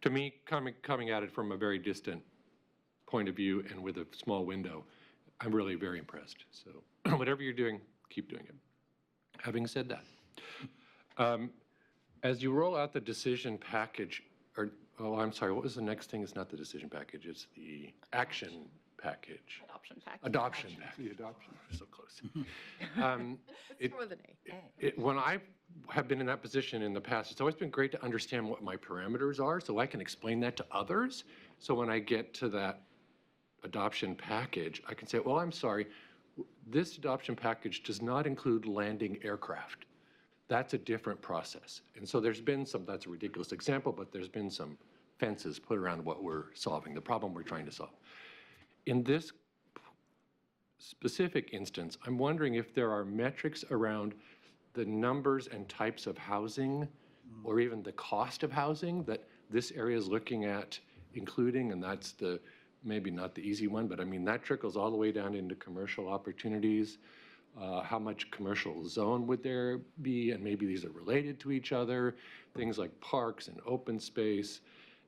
to me, coming at it from a very distant point of view and with a small window, I'm really very impressed. So whatever you're doing, keep doing it. Having said that, as you roll out the decision package, I'm sorry, what was the next thing? It's not the decision package, it's the action package. Adoption package. Adoption package. The adoption, so close. Let's go with an A. When I have been in that position in the past, it's always been great to understand what my parameters are so I can explain that to others. So when I get to that adoption package, I can say, well, I'm sorry, this adoption package does not include landing aircraft. That's a different process. And so there's been some, that's a ridiculous example, but there's been some fences put around what we're solving, the problem we're trying to solve. In this specific instance, I'm wondering if there are metrics around the numbers and types of housing or even the cost of housing that this area is looking at including, and that's maybe not the easy one, but I mean, that trickles all the way down into commercial opportunities. How much commercial zone would there be? And maybe these are related to each other, things like parks and open space.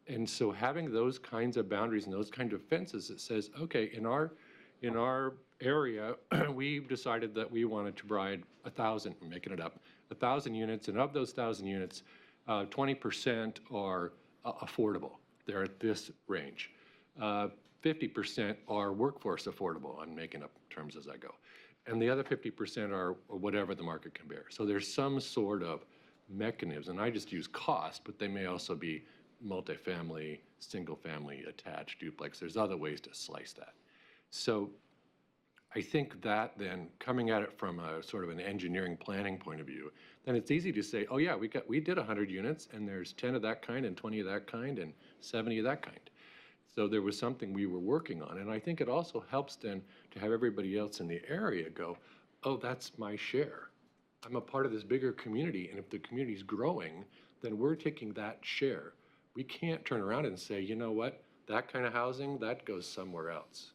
And so having those kinds of boundaries and those kinds of fences that says, okay, in our area, we've decided that we wanted to provide 1,000, I'm making it up, 1,000 units, and of those 1,000 units, 20% are affordable. They're at this range. 50% are workforce affordable. I'm making up terms as I go. And the other 50% are whatever the market can bear. So there's some sort of mechanism, and I just use cost, but they may also be multifamily, single family, attached, duplex. There's other ways to slice that. So I think that then coming at it from a sort of an engineering planning point of view, then it's easy to say, oh yeah, we did 100 units and there's 10 of that kind and 20 of that kind and 70 of that kind. So there was something we were working on. And I think it also helps then to have everybody else in the area go, oh, that's my share. I'm a part of this bigger community. And if the community's growing, then we're taking that share. We can't turn around and say, you know what, that kind of housing, that goes somewhere else.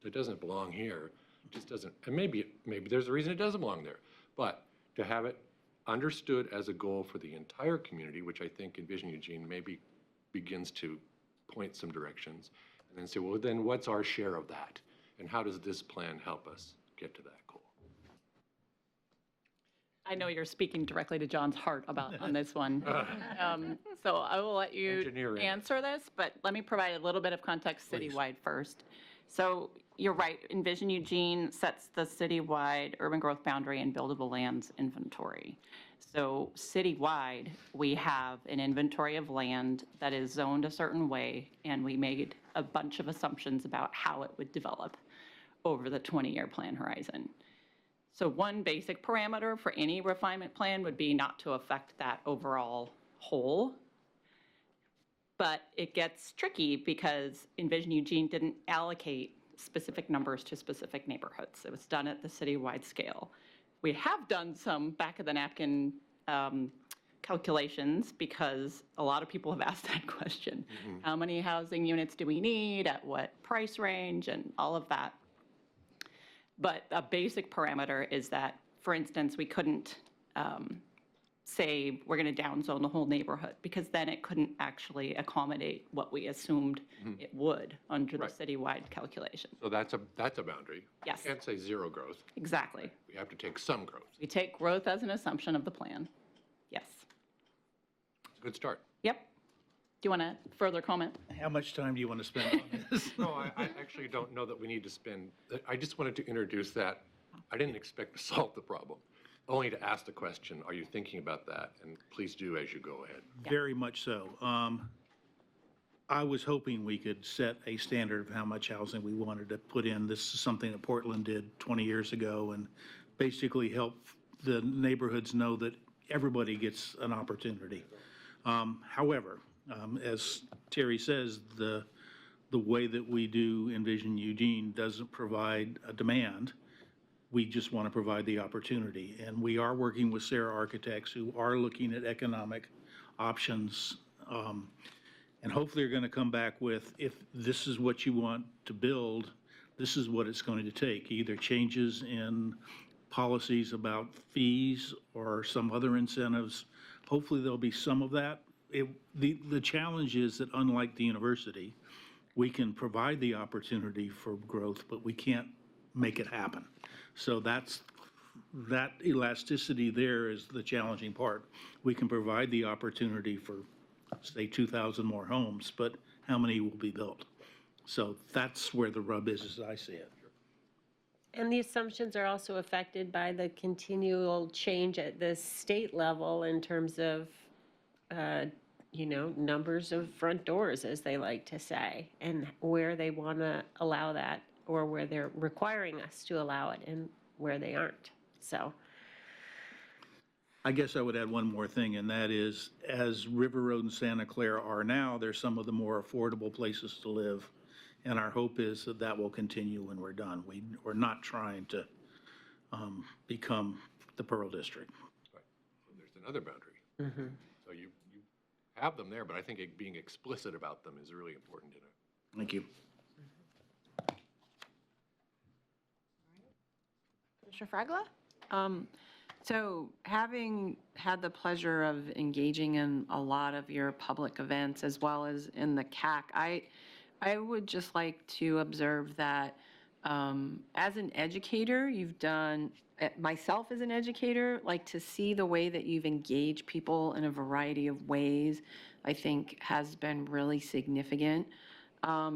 It doesn't belong here. It just doesn't. And maybe there's a reason it doesn't belong there. But to have it understood as a goal for the entire community, which I think Envision Eugene maybe begins to point some directions, and then say, well, then what's our share of that? And how does this plan help us get to that goal? I know you're speaking directly to John's heart on this one. So I will let you Engineering. answer this, but let me provide a little bit of context citywide first. So you're right, Envision Eugene sets the citywide urban growth boundary and buildable lands inventory. So citywide, we have an inventory of land that is zoned a certain way, and we made a bunch of assumptions about how it would develop over the 20-year plan horizon. So one basic parameter for any refinement plan would be not to affect that overall whole. But it gets tricky because Envision Eugene didn't allocate specific numbers to specific neighborhoods. It was done at the citywide scale. We have done some back-of-the-napkin calculations because a lot of people have asked that question. Mm-hmm. How many housing units do we need, at what price range, and all of that. But a basic parameter is that, for instance, we couldn't say we're going to downzone the whole neighborhood because then it couldn't actually accommodate what we assumed it would under the citywide calculation. So that's a boundary. Yes. You can't say zero growth. Exactly. We have to take some growth. We take growth as an assumption of the plan. Yes. It's a good start. Yep. Do you want to further comment? How much time do you want to spend on this? No, I actually don't know that we need to spend, I just wanted to introduce that. I didn't expect to solve the problem, only to ask the question, are you thinking about that? And please do as you go ahead. Very much so. I was hoping we could set a standard of how much housing we wanted to put in. This is something that Portland did 20 years ago and basically help the neighborhoods know that everybody gets an opportunity. However, as Terry says, the way that we do Envision Eugene doesn't provide a demand We just want to provide the opportunity. And we are working with Sarah Architects, who are looking at economic options. And hopefully they're going to come back with, if this is what you want to build, this is what it's going to take, either changes in policies about fees or some other incentives. Hopefully there'll be some of that. The challenge is that, unlike the university, we can provide the opportunity for growth, but we can't make it happen. So that elasticity there is the challenging part. We can provide the opportunity for, say, 2,000 more homes, but how many will be built? So that's where the rub is, as I see it. And the assumptions are also affected by the continual change at the state level in terms of, numbers of front doors, as they like to say, and where they want to allow that, or where they're requiring us to allow it and where they aren't. So I guess I would add one more thing, and that is, as River Road and Santa Clara are now, they're some of the more affordable places to live. And our hope is that that will continue when we're done. We're not trying to become the Pearl District. Right. So there's another boundary. So you have them there, but I think being explicit about them is really important. Thank you. Commissioner Fragla? So having had the pleasure of engaging in a lot of your public events as well as in the CAC, I would just like to observe that as an educator, you've done, myself as an educator, like to see the way that you've engaged people in a variety of ways, I think has been really significant.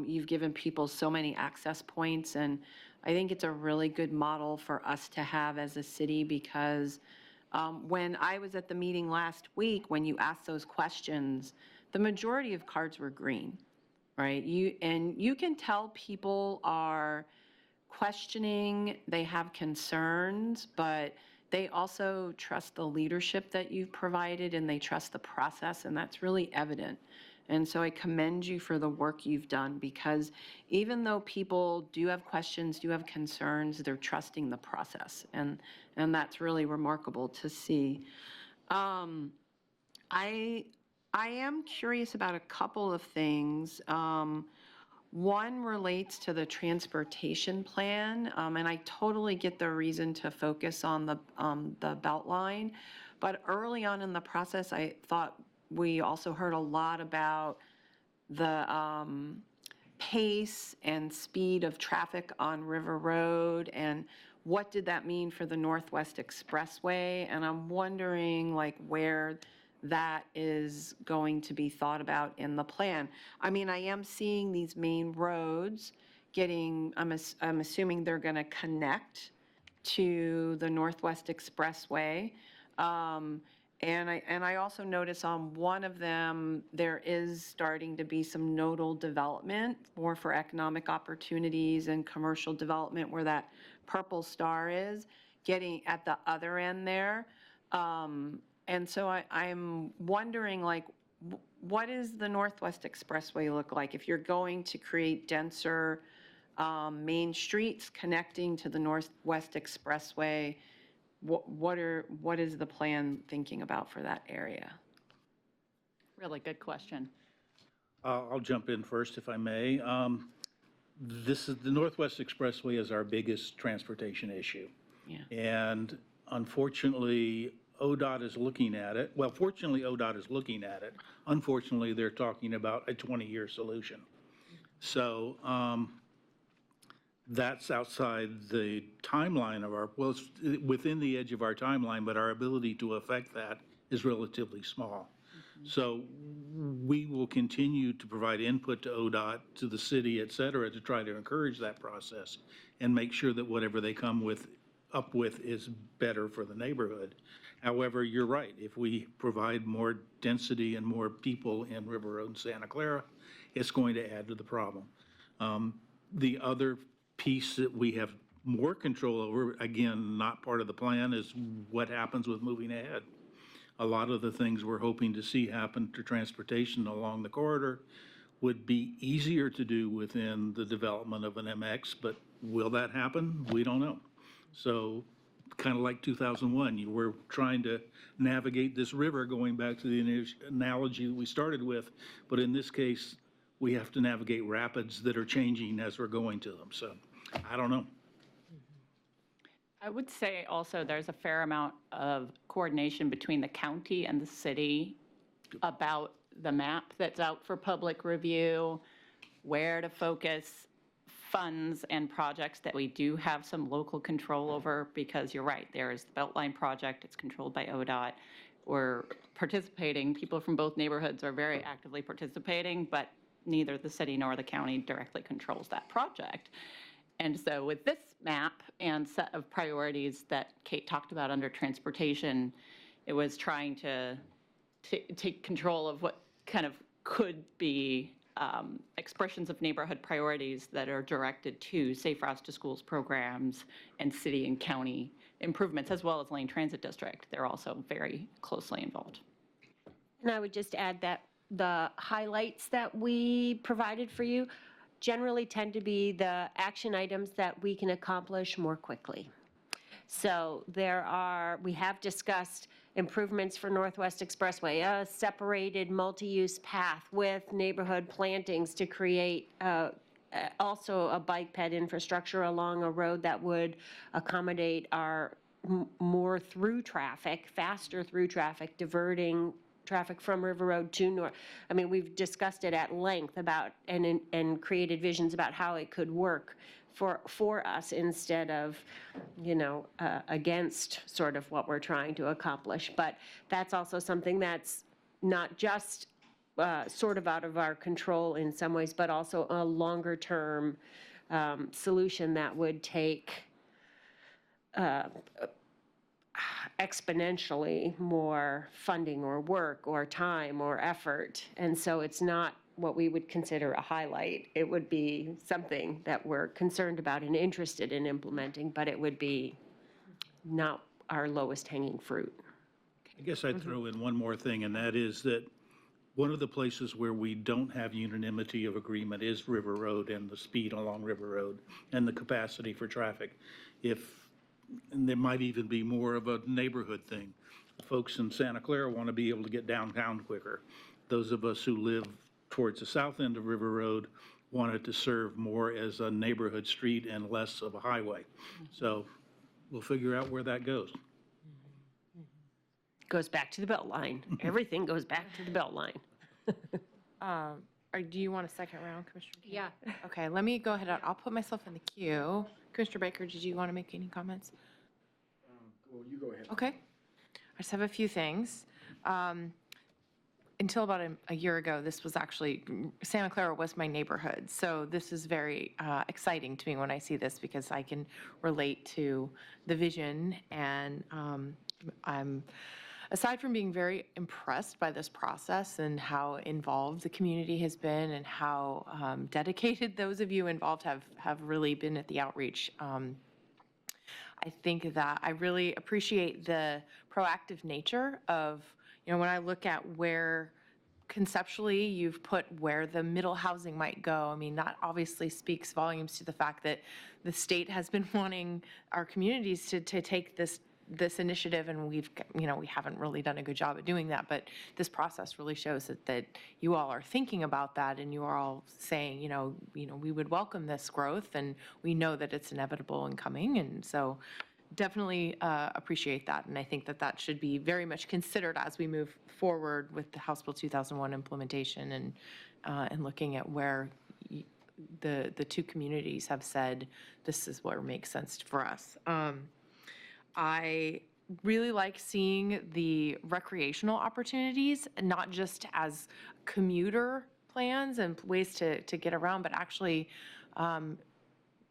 You've given people so many access points, and I think it's a really good model for us to have as a city, because when I was at the meeting last week, when you asked those questions, the majority of cards were green, right? You can tell people are questioning, they have concerns, but they also trust the leadership that you've provided, and they trust the process, and that's really evident. And so I commend you for the work you've done, because even though people do have questions, do have concerns, they're trusting the process, and that's really remarkable to see. I am curious about a couple of things. One relates to the transportation plan, and I totally get the reason to focus on the Beltline, but early on in the process, I thought we also heard a lot about the pace and speed of traffic on River Road, and what did that mean for the Northwest Expressway? And I'm wondering, like, where that is going to be thought about in the plan. I mean, I am seeing these main roads getting, I'm assuming they're going to connect to the Northwest Expressway. And I also notice on one of them, there is starting to be some nodal development, more for economic opportunities and commercial development, where that purple star is, getting at the other end there. And so I'm wondering, like, what does the Northwest Expressway look like? If you're going to create denser main streets connecting to the Northwest Expressway, what is the plan thinking about for that area? Really good question. I'll jump in first, if I may. The Northwest Expressway is our biggest transportation issue. Yeah. And unfortunately, ODOT is looking at it. Well, fortunately, ODOT is looking at it. Unfortunately, they're talking about a 20-year solution. So that's outside the timeline of our, well, it's within the edge of our timeline, but our ability to affect that is relatively small. So we will continue to provide input to ODOT, to the city, et cetera, to try to encourage that process and make sure that whatever they come up with is better for the neighborhood. However, you're right. If we provide more density and more people in River Road and Santa Clara, it's going to add to the problem. The other piece that we have more control over, again, not part of the plan, is what happens with moving ahead. A lot of the things we're hoping to see happen to transportation along the corridor would be easier to do within the development of an MX, but will that happen? We don't know. So kind of like 2001, you were trying to navigate this river, going back to the analogy that we started with. But in this case, we have to navigate rapids that are changing as we're going to them. So I don't know. I would say also there's a fair amount of coordination between the county and the city about the map that's out for public review, where to focus funds and projects that we do have some local control over, because you're right, there is the Beltline project, it's controlled by ODOT. We're participating, people from both neighborhoods are very actively participating, but neither the city nor the county directly controls that project. And so with this map and set of priorities that Kate talked about under transportation, it was trying to take control of what kind of could be expressions of neighborhood priorities that are directed to Safe Routes to Schools programs and city and county improvements, as well as Lane Transit District. They're also very closely involved. And I would just add that the highlights that we provided for you generally tend to be the action items that we can accomplish more quickly. So we have discussed improvements for Northwest Expressway, a separated multi-use path with neighborhood plantings to create also a bike ped infrastructure along a road that would accommodate our more through traffic, faster through traffic, diverting traffic from River Road to North. I mean, we've discussed it at length about and created visions about how it could work for us instead of, against sort of what we're trying to accomplish. But that's also something that's not just sort of out of our control in some ways, but also a longer term solution that would take exponentially more funding or work or time or effort. And so it's not what we would consider a highlight. It would be something that we're concerned about and interested in implementing, but it would be not our lowest hanging fruit. I guess I'd throw in one more thing, and that is that one of the places where we don't have unanimity of agreement is River Road and the speed along River Road and the capacity for traffic. And there might even be more of a neighborhood thing. Folks in Santa Clara want to be able to get downtown quicker. Those of us who live towards the south end of River Road want it to serve more as a neighborhood street and less of a highway. So we'll figure out where that goes. Goes back to the Beltline. Everything goes back to the Beltline. Do you want a second round, Commissioner? King? Yeah. Okay, let me go ahead. I'll put myself in the queue. Commissioner Baker, did you want to make any comments? Well, you go ahead. Okay. I just have a few things. Until about a year ago, this was actually, Santa Clara was my neighborhood. So this is very exciting to me when I see this, because I can relate to the vision. And I'm, aside from being very impressed by this process and how involved the community has been and how dedicated those of you involved have really been at the outreach, I think that I really appreciate the proactive nature of, when I look at where conceptually you've put where the middle housing might go. I mean, that obviously speaks volumes to the fact that the state has been wanting our communities to take this initiative, and we haven't really done a good job at doing that, but this process really shows that you all are thinking about that, and you are all saying, we would welcome this growth, and we know that it's inevitable and coming, and so definitely appreciate that, and I think that should be very much considered as we move forward with the House Bill 2001 implementation and looking at where the two communities have said this is what makes sense for us. I really like seeing the recreational opportunities, not just as commuter plans and ways to get around, but actually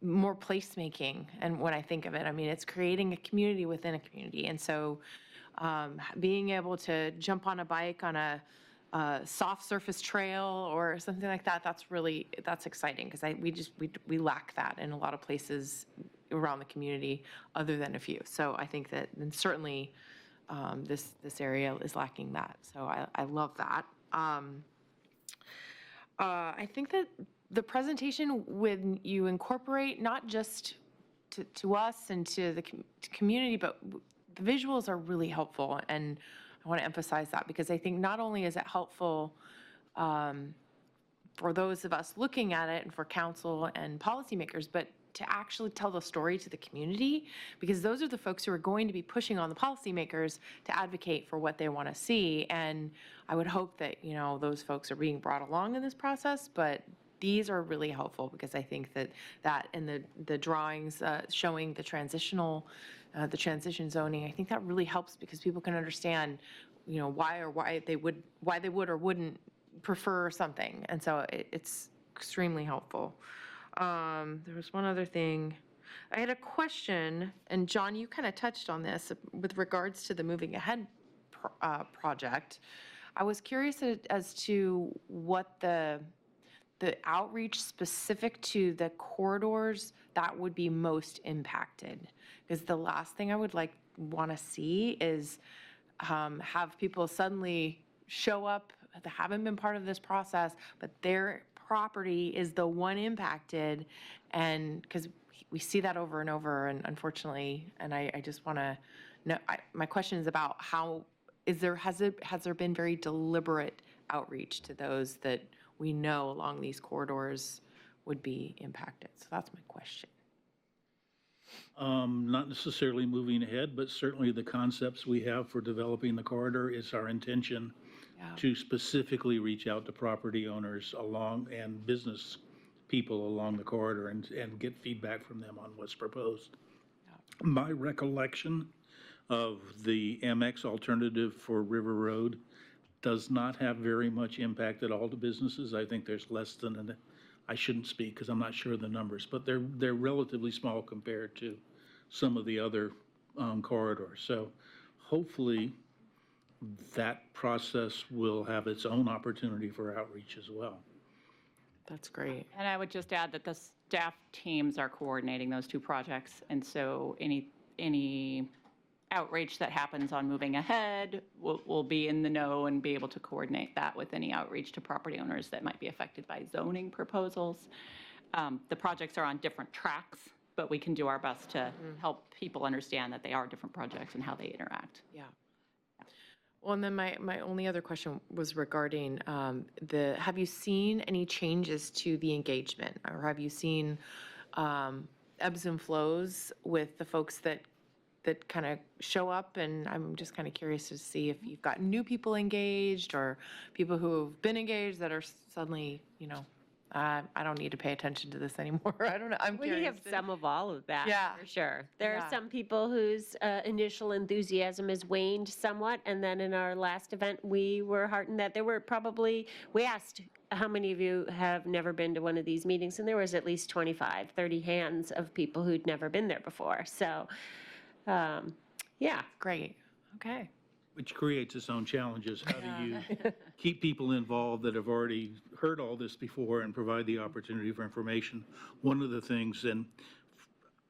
more placemaking. And when I think of it, I mean, it's creating a community within a community. And so being able to jump on a bike on a soft surface trail or something like that, that's exciting, because we lack that in a lot of places around the community other than a few. So I think that, and certainly this area is lacking that. So I love that. I think that the presentation, when you incorporate not just to us and to the community, but the visuals are really helpful. And I want to emphasize that because I think not only is it helpful for those of us looking at it and for council and policymakers, but to actually tell the story to the community, because those are the folks who are going to be pushing on the policymakers to advocate for what they want to see. And I would hope that, you know, those folks are being brought along in this process, but these are really helpful because I think that in the drawings showing the transition zoning, I think that really helps because people can understand, you know, why they would or wouldn't prefer something. And so it's extremely helpful. There was one other thing. I had a question, and John, you kind of touched on this with regards to the Moving Ahead project. I was curious as to what the outreach specific to the corridors that would be most impacted. Because the last thing I would want to see is have people suddenly show up that haven't been part of this process, but their property is the one impacted, and because we see that over and over, and unfortunately, and I just want to know, my question is about how has there been very deliberate outreach to those that we know along these corridors would be impacted? So that's my question. Not necessarily moving ahead, but certainly the concepts we have for developing the corridor is our intention to specifically reach out to property owners along and business people along the corridor and get feedback from them on what's proposed. My recollection of the MX alternative for River Road does not have very much impact at all to businesses. I think there's less than I shouldn't speak because I'm not sure of the numbers, but they're relatively small compared to some of the other corridors. So hopefully that process will have its own opportunity for outreach as well. That's great. And I would just add that the staff teams are coordinating those two projects. And so any outreach that happens on Moving Ahead will be in the know and be able to coordinate that with any outreach to property owners that might be affected by zoning proposals. The projects are on different tracks, but we can do our best to help people understand that they are different projects and how they interact. Yeah. Well, and then my only other question was regarding have you seen any changes to the engagement, or have you seen ebbs and flows with the folks that kind of show up? And I'm just kind of curious to see if you've got new people engaged or people who have been engaged that are suddenly, you know, I don't need to pay attention to this anymore. I don't know. I'm curious. We have some of all of that, Yeah. for sure. There Yeah. are some people whose initial enthusiasm has waned somewhat, and then in our last event, we were heartened that there were we asked how many of you have never been to one of these meetings, and there was at least 25, 30 hands of people who'd never been there before. So, yeah. Great. Okay. Which creates its own challenges. How do you keep people involved that have already heard all this before and provide the opportunity for information? One of the things, and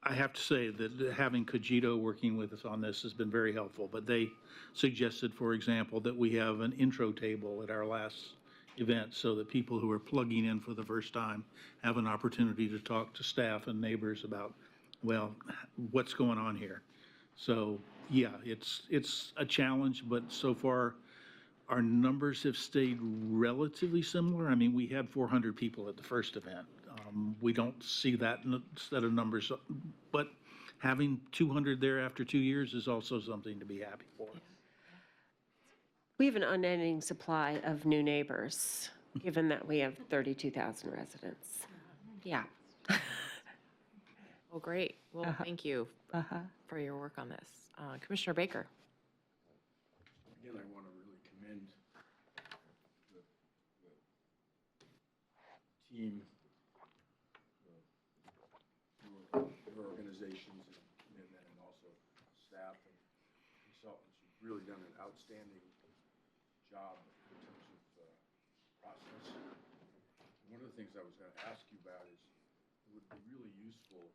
I have to say that having Cogito working with us on this has been very helpful, but they suggested, for example, that we have an intro table at our last event so that people who are plugging in for the first time have an opportunity to talk to staff and neighbors about, well, what's going on here? So, yeah, it's a challenge, but so far our numbers have stayed relatively similar. I mean, we had 400 people at the first event. We don't see that set of numbers, but having 200 there after 2 years is also something to be happy for. We have an unending supply of new neighbors, given that we have 32,000 residents. Yeah. Well, great. Well, thank you for your work on this. Commissioner Baker. Again, I want to really commend the team, your organizations, and also staff and consultants who've really done an outstanding job in terms of process. One of the things I was going to ask you about is it would be really useful.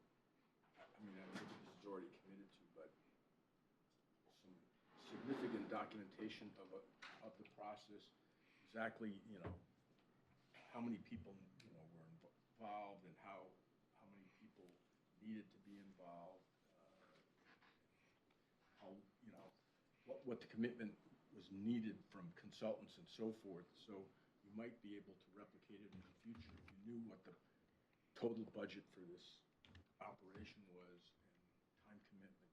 I mean, I know this is already committed to, but some significant documentation of the process, exactly, you know, how many people, you know, were involved and how many people needed to be involved, how, you know, what the commitment was needed from consultants and so forth. So you might be able to replicate it in the future if you knew what the total budget for this operation was and time commitment,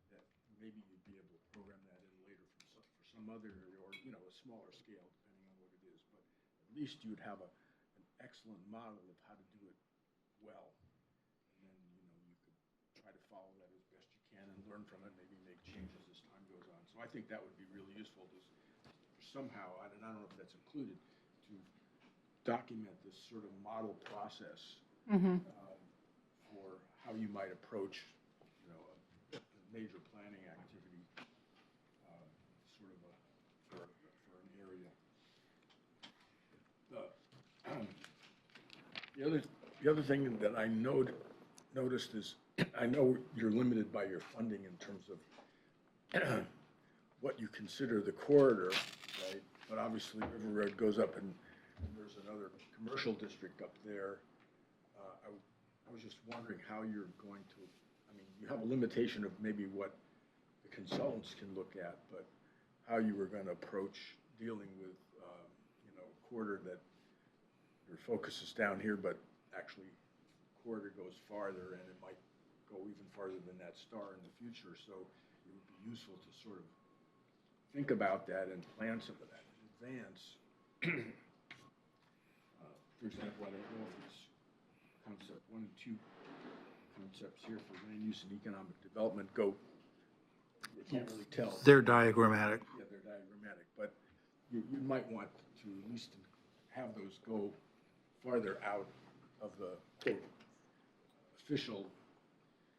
that maybe you'd be able to program that in later for some other, or, you know, a smaller scale, depending on what it is. But at least you'd have an excellent model of how to do it well. And then, you know, you could try to follow that as best you can and learn from it, maybe make changes as time goes on. So I think that would be really useful to somehow, and I don't know if that's included, to document this sort of model process for how you might approach, you know, a major planning activity, sort of for an area. The other thing that I noticed is, I know you're limited by your funding in terms of what you consider the corridor, right? But obviously River Road goes up and there's another commercial district up there. I was just wondering how you're going to, I mean, you have a limitation of maybe what the consultants can look at, but how you were going to approach dealing with, you know, a corridor that your focus is down here, but actually corridor goes farther and it might go even farther than that star in the future. So it would be useful to sort of think about that and plan some of that in advance. For example, I don't know if it's concept 1 and 2 concepts here for land use and economic development go, you can't really tell. They're diagrammatic. Yeah, they're diagrammatic, but you might want to at least have those go farther out of the quote, official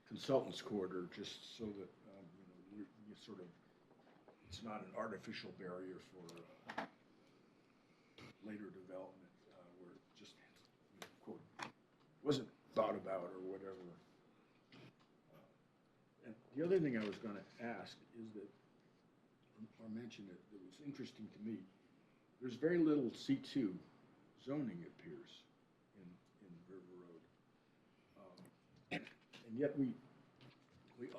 consultants corridor, just so that, you know, you sort of, it's not an artificial barrier for later development, where it just, you know, quote, wasn't thought about or whatever. And the other thing I was going to ask is that, or mention it, that was interesting to me, there's very little C2 zoning, it appears, in River Road. And yet we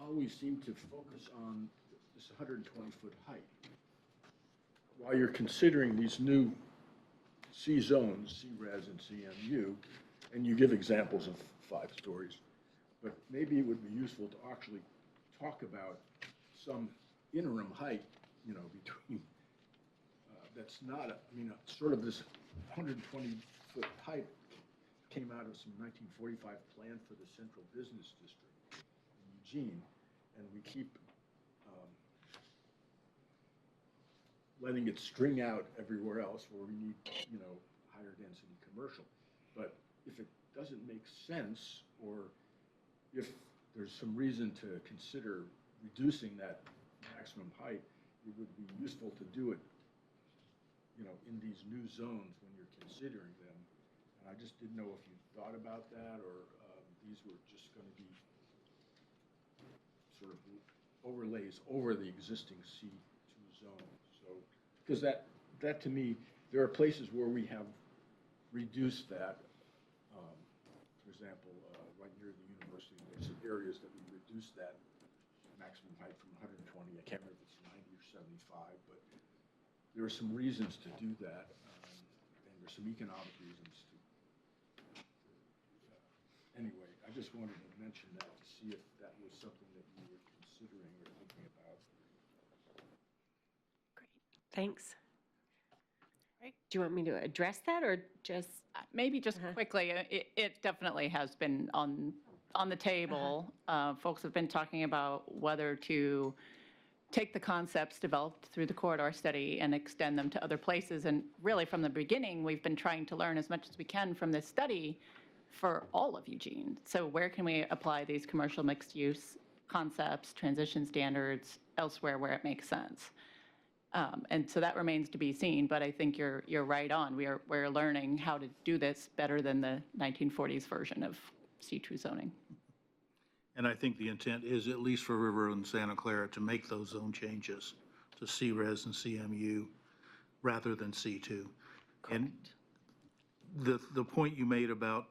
always seem to focus on this 120-foot height. While you're considering these new C zones, C-Res and CMU, and you give examples of 5 stories, but maybe it would be useful to actually talk about some interim height, you know, between, that's not, I mean, sort of this 120-foot height came out of some 1945 plan for the Central Business District in Eugene, and we keep letting it string out everywhere else where we need, you know, higher density commercial. But if it doesn't make sense, or if there's some reason to consider reducing that maximum height, it would be useful to do it, you know, in these new zones when you're considering them. And I just didn't know if you thought about that, or these were just going to be sort of overlays over the existing C2 zone. So, because that to me, there are places where we have reduced that. For example, right near the university, there's some areas that we reduced that maximum height from 120. I can't remember if it's 90 or 75, but there are some reasons to do that, and there's some economic reasons to. Anyway, I just wanted to mention that to see if that was something that you were considering or thinking about. Great, thanks. Do you want me to address that or just? Maybe just quickly, it definitely has been on the table. Folks have been talking about whether to take the concepts developed through the corridor study and extend them to other places. And really, from the beginning, we've been trying to learn as much as we can from this study for all of Eugene. So where can we apply these commercial mixed-use concepts, transition standards, elsewhere where it makes sense? And so that remains to be seen, but I think you're right on. We're learning how to do this better than the 1940s version of C2 zoning. And I think the intent is, at least for River and Santa Clara, to make those zone changes to C-Res and CMU rather than C2. And the point you made about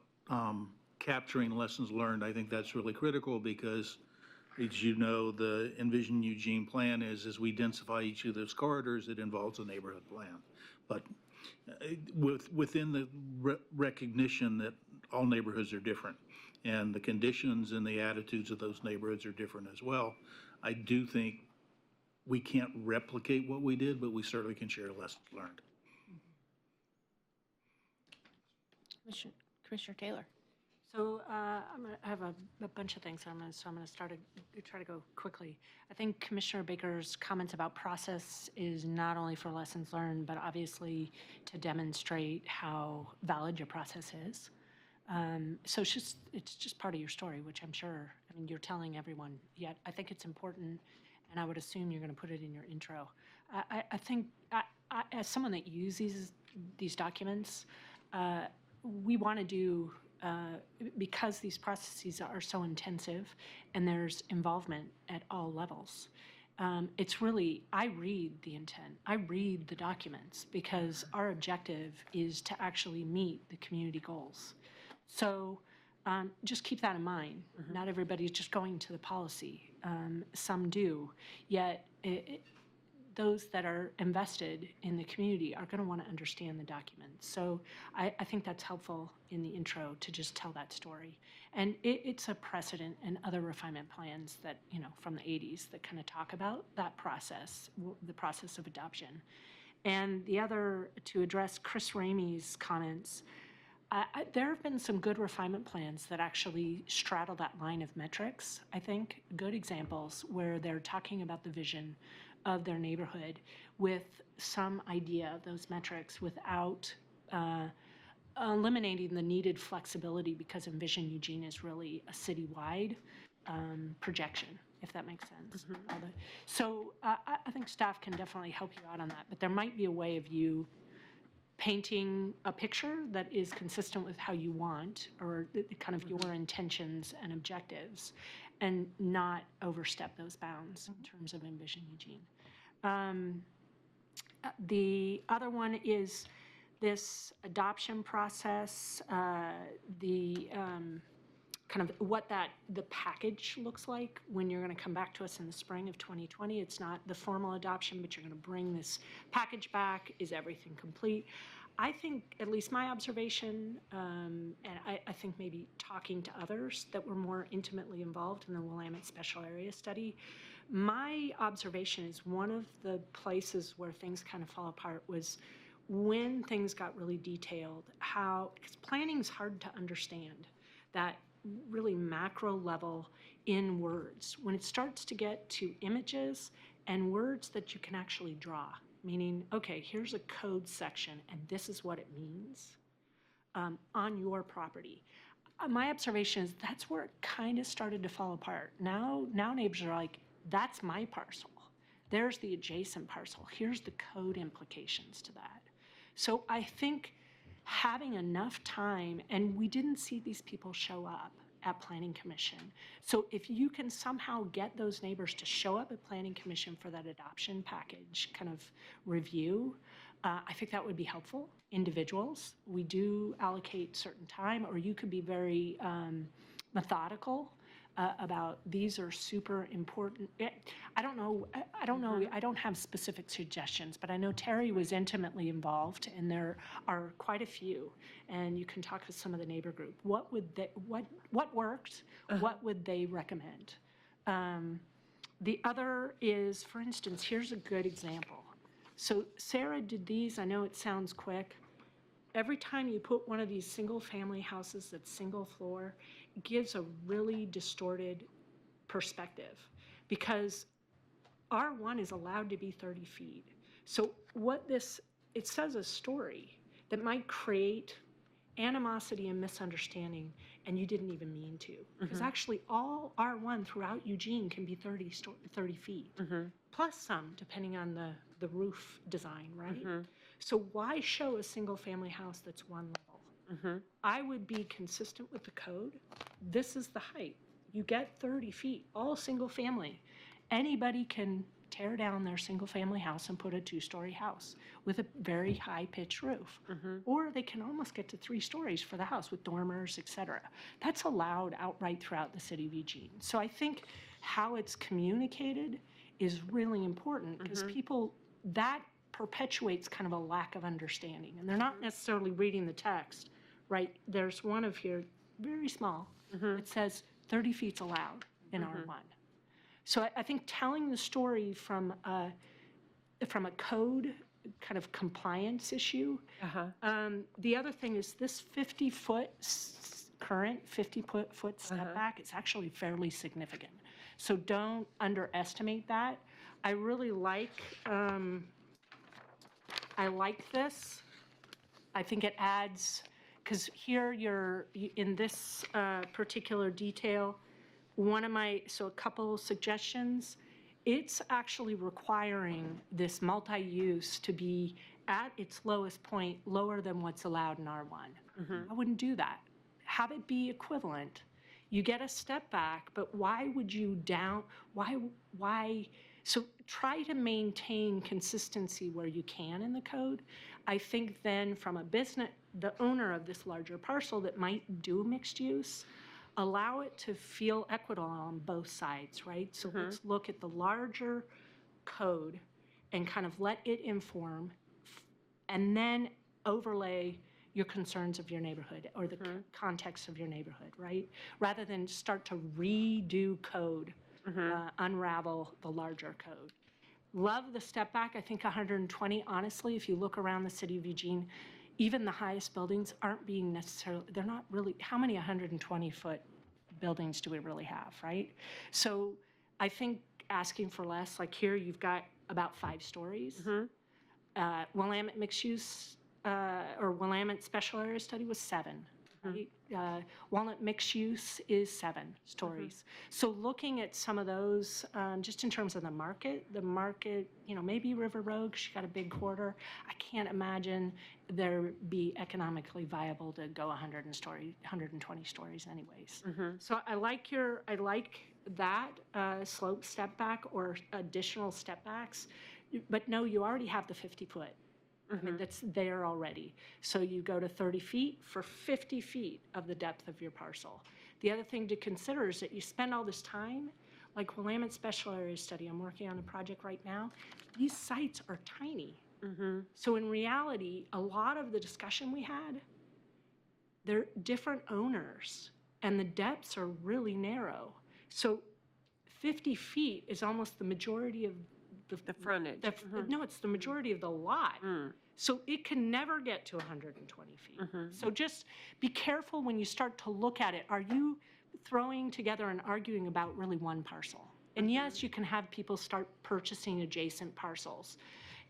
capturing lessons learned. I think that's really critical because, as you know, the Envision Eugene plan is, as we densify each of those corridors, it involves a neighborhood plan. But within the recognition that all neighborhoods are different and the conditions and the attitudes of those neighborhoods are different as well, I do think we can't replicate what we did, but we certainly can share lessons learned. Commissioner Taylor. So I have a bunch of things, so I'm going to try to go quickly. I think Commissioner Baker's comments about process is not only for lessons learned, but obviously to demonstrate how valid your process is. So it's just part of your story, which I'm sure, I mean, you're telling everyone, yet I think it's important, and I would assume you're going to put it in your intro. I think, as someone that uses these documents, we want to do, because these processes are so intensive and there's involvement at all levels, it's really, I read the intent, I read the documents, because our objective is to actually meet the community goals. So just keep that in mind. Not everybody's just going to the policy. Some do, yet those that are invested in the community are going to want to understand the documents. So I think that's helpful in the intro to just tell that story. And it's a precedent in other refinement plans that, you know, from the 80s that kind of talk about that process, the process of adoption. And the other, to address Chris Ramey's comments, there have been some good refinement plans that actually straddle that line of metrics, I think, good examples where they're talking about the vision of their neighborhood with some idea of those metrics without eliminating the needed flexibility, because Envision Eugene is really a citywide projection, if that makes sense. So I think staff can definitely help you out on that, but there might be a way of you painting a picture that is consistent with how you want, or kind of your intentions and objectives, and not overstep those bounds in terms of Envision Eugene. The other one is this adoption process, kind of what the package looks like when you're going to come back to us in the spring of 2020. It's not the formal adoption, but you're going to bring this package back. Is everything complete? I think, at least my observation, and I think maybe talking to others that were more intimately involved in the Willamette Special Area Study, my observation is one of the places where things kind of fall apart was when things got really detailed, because planning is hard to understand, that really macro level in words. When it starts to get to images and words that you can actually draw, meaning, okay, here's a code section and this is what it means on your property. My observation is that's where it kind of started to fall apart. Now neighbors are like, that's my parcel. There's the adjacent parcel. Here's the code implications to that. So I think having enough time, and we didn't see these people show up at Planning Commission. So if you can somehow get those neighbors to show up at Planning Commission for that adoption package kind of review, I think that would be helpful. Individuals, we do allocate certain time, or you could be very methodical about these are super important. I don't know, I don't have specific suggestions, but I know Terry was intimately involved, and there are quite a few, and you can talk to some of the neighbor group. What would they, what worked? What would they recommend? The other is, for instance, here's a good example. So Sarah did these, I know it sounds quick. Every time you put one of these single family houses that's single floor, it gives a really distorted perspective, because R1 is allowed to be 30 feet. So it says a story that might create animosity and misunderstanding, and you didn't even mean to. Because actually all R1 throughout Eugene can be 30 feet, plus some, depending on the roof design, right? So why show a single family house that's one level? I would be consistent with the code. This is the height. You get 30 feet, all single family. Anybody can tear down their single-family house and put a 2-story house with a very high-pitched roof. Or they can almost get to 3 stories for the house with dormers, et cetera. That's allowed outright throughout the city of Eugene. So I think how it's communicated is really important because people, that perpetuates kind of a lack of understanding. And they're not necessarily reading the text, right? There's one of here, very small, it says 30 feet's allowed in R1. So I think telling the story from a code kind of compliance issue. The other thing is this 50-foot current 50-foot step back is actually fairly significant. So don't underestimate that. I really like, I like this. I think it adds, because here in this particular detail, so a couple suggestions, it's actually requiring this multi-use to be at its lowest point, lower than what's allowed in R1. I wouldn't do that. Have it be equivalent. You get a step back, but why would you why? So try to maintain consistency where you can in the code. I think then from a business, the owner of this larger parcel that might do mixed use, allow it to feel equitable on both sides, right? So let's look at the larger code and kind of let it inform and then overlay your concerns of your neighborhood or the context of your neighborhood, right? Rather than start to redo code, unravel the larger code. Love the step back. I think 120, honestly, if you look around the city of Eugene, even the highest buildings aren't being necessarily, they're not really, how many 120-foot buildings do we really have, right? So I think asking for less, like here you've got about 5 stories. Willamette mixed use, or Willamette special area study was 7, right? Walnut mixed use is 7 stories. So looking at some of those, just in terms of the market, maybe River Road, 'cause you got a big corridor. I can't imagine there be economically viable to go 120 stories anyways. So I like that slope step back or additional step backs, but no, you already have the 50-foot. I mean, that's there already. So you go to 30 feet for 50 feet of the depth of your parcel. The other thing to consider is that you spend all this time, like Willamette Special Area Study, I'm working on a project right now, these sites are tiny. So in reality, a lot of the discussion we had, they're different owners and the depths are really narrow. So 50 feet is almost the majority of the frontage. No, it's the majority of the lot. So it can never get to 120 feet. So just be careful when you start to look at it. Are you throwing together and arguing about really one parcel? And yes, you can have people start purchasing adjacent parcels.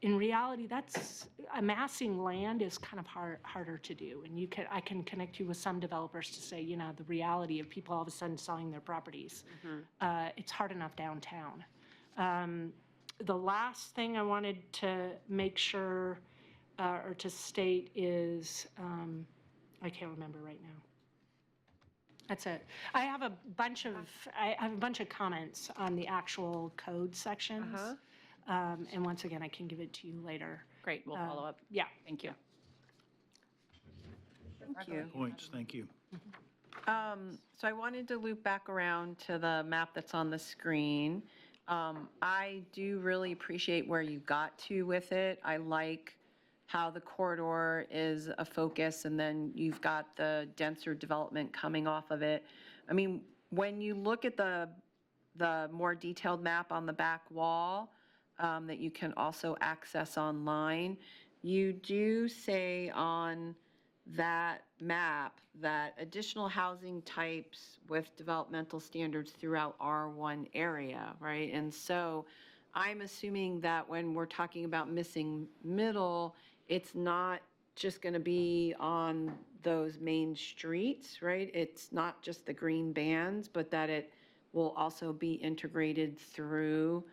In reality, that's amassing land is kind of harder to do. And I can connect you with some developers to say, the reality of people all of a sudden selling their properties. It's hard enough downtown. The last thing I wanted to make sure or to state is, I can't remember right now. That's it. I have a bunch of comments on the actual code sections. And once again, I can give it to you later. Great, we'll follow up. Yeah. Thank you. Thank you. Points, thank you. So I wanted to loop back around to the map that's on the screen. I do really appreciate where you got to with it. I like how the corridor is a focus and then you've got the denser development coming off of it. I mean, when you look at the more detailed map on the back wall that you can also access online, you do say on that map that additional housing types with developmental standards throughout R1 area, right? And so I'm assuming that when we're talking about missing middle, it's not just going to be on those main streets, right? It's not just the green bands, but that it will also be integrated through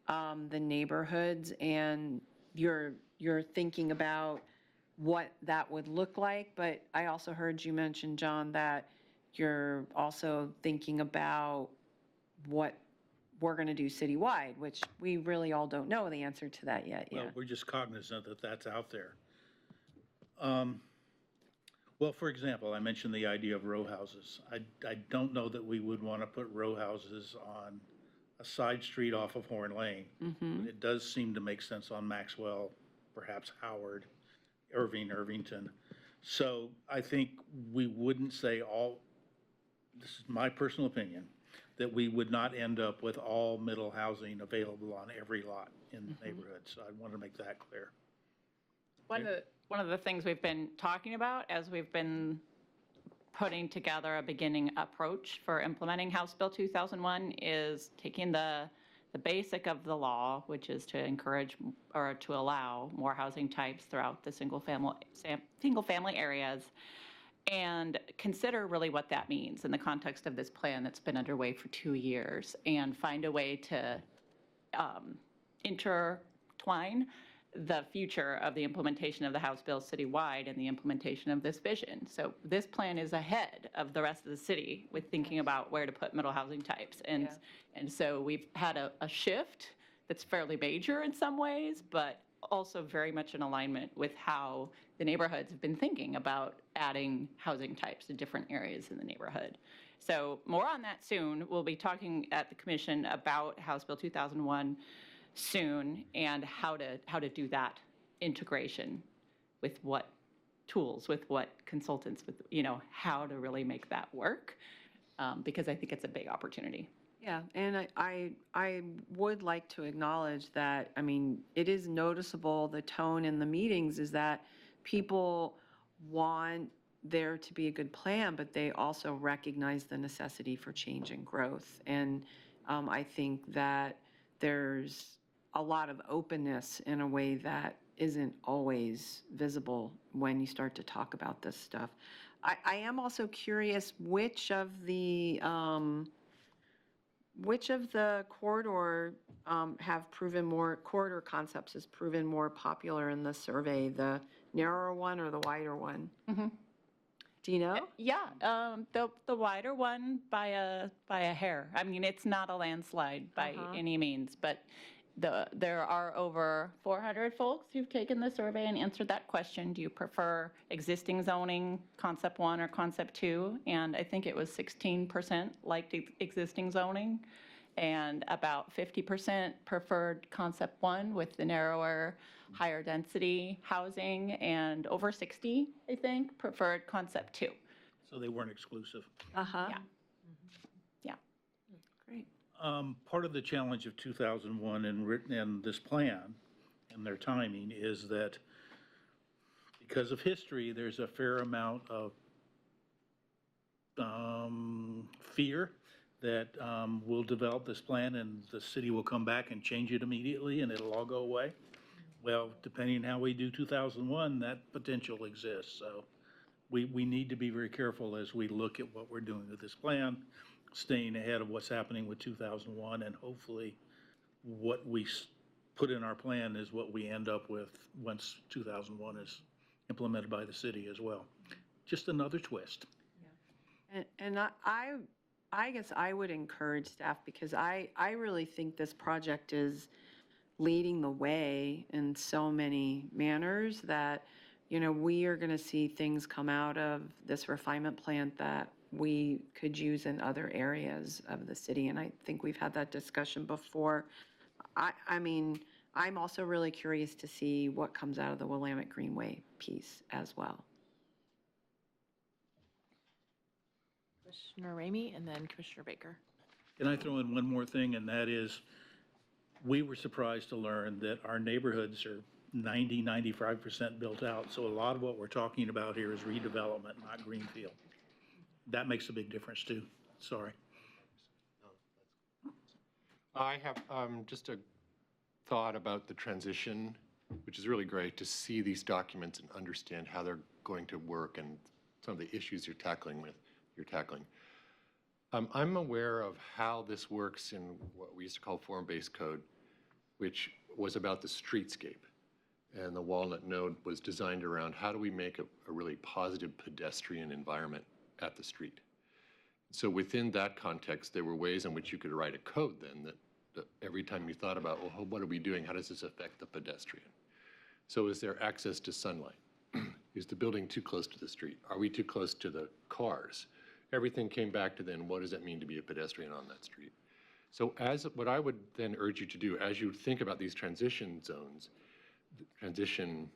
the neighborhoods, and you're thinking about what that would look like. But I also heard you mention, John, that you're also thinking about what we're going to do citywide, which we really all don't know the answer to that yet. Well, Yeah. we're just cognizant that that's out there. Well, for example, I mentioned the idea of row houses. I don't know that we would want to put row houses on a side street off of Horn Lane. But it does seem to make sense on Maxwell, perhaps Howard, Irvington. So I think we wouldn't say this is my personal opinion, that we would not end up with all middle housing available on every lot in the neighborhood. So I want to make that clear. One of the things we've been talking about as we've been putting together a beginning approach for implementing House Bill 2001 is taking the basic of the law, which is to encourage or to allow more housing types throughout the single family areas, and consider really what that means in the context of this plan that's been underway for 2 years, and find a way to intertwine the future of the implementation of the House bill citywide and the implementation of this vision. So this plan is ahead of the rest of the city with thinking about where to put middle housing types. And so we've had a shift that's fairly major in some ways, but also very much in alignment with how the neighborhoods have been thinking about adding housing types to different areas in the neighborhood. So more on that soon. We'll be talking at the commission about House Bill 2001 soon, and how to do that integration with what tools, with what consultants, with, how to really make that work, because I think it's a big opportunity. Yeah, and I would like to acknowledge that, I mean, it is noticeable, the tone in the meetings is that people want there to be a good plan, but they also recognize the necessity for change and growth. And I think that there's a lot of openness in a way that isn't always visible when you start to talk about this stuff. I am also curious which of the corridor corridor concepts has proven more popular in the survey, the narrower one or the wider one? Do you know? Yeah, the wider one by a hair. I mean, it's not a landslide by any means, but there are over 400 folks who've taken the survey and answered that question. Do you prefer existing zoning, concept 1 or concept 2? And I think it was 16% liked existing zoning, and about 50% preferred concept 1 with the narrower, higher density housing, and over 60, I think, preferred concept 2. So they weren't exclusive. Uh-huh. Yeah. Great. Part of the challenge of 2001 and this plan and their timing is that because of history, there's a fair amount of fear that we'll develop this plan and the city will come back and change it immediately and it'll all go away. Well, depending on how we do 2001, that potential exists. So we need to be very careful as we look at what we're doing with this plan, staying ahead of what's happening with 2001, and hopefully what we put in our plan is what we end up with once 2001 is implemented by the city as well. Just another twist. And I guess I would encourage staff, because I really think this project is leading the way in so many manners that, we are going to see things come out of this refinement plan that we could use in other areas of the city. And I think we've had that discussion before. I mean, I'm also really curious to see what comes out of the Willamette Greenway piece as well. Commissioner Ramey and then Commissioner Baker. Can I throw in one more thing, and that is, we were surprised to learn that our neighborhoods are 95% built out. So a lot of what we're talking about here is redevelopment, not greenfield. That makes a big difference too. Sorry. I have just a thought about the transition, which is really great to see these documents and understand how they're going to work and some of the issues you're tackling. I'm aware of how this works in what we used to call form-based code, which was about the streetscape. And the Walnut Node was designed around how do we make a really positive pedestrian environment at the street. So within that context, there were ways in which you could write a code then that every time you thought about, well, what are we doing? How does this affect the pedestrian? So is there access to sunlight? Is the building too close to the street? Are we too close to the cars? Everything came back to then, what does it mean to be a pedestrian on that street? So what I would then urge you to do as you think about these transition zones, transition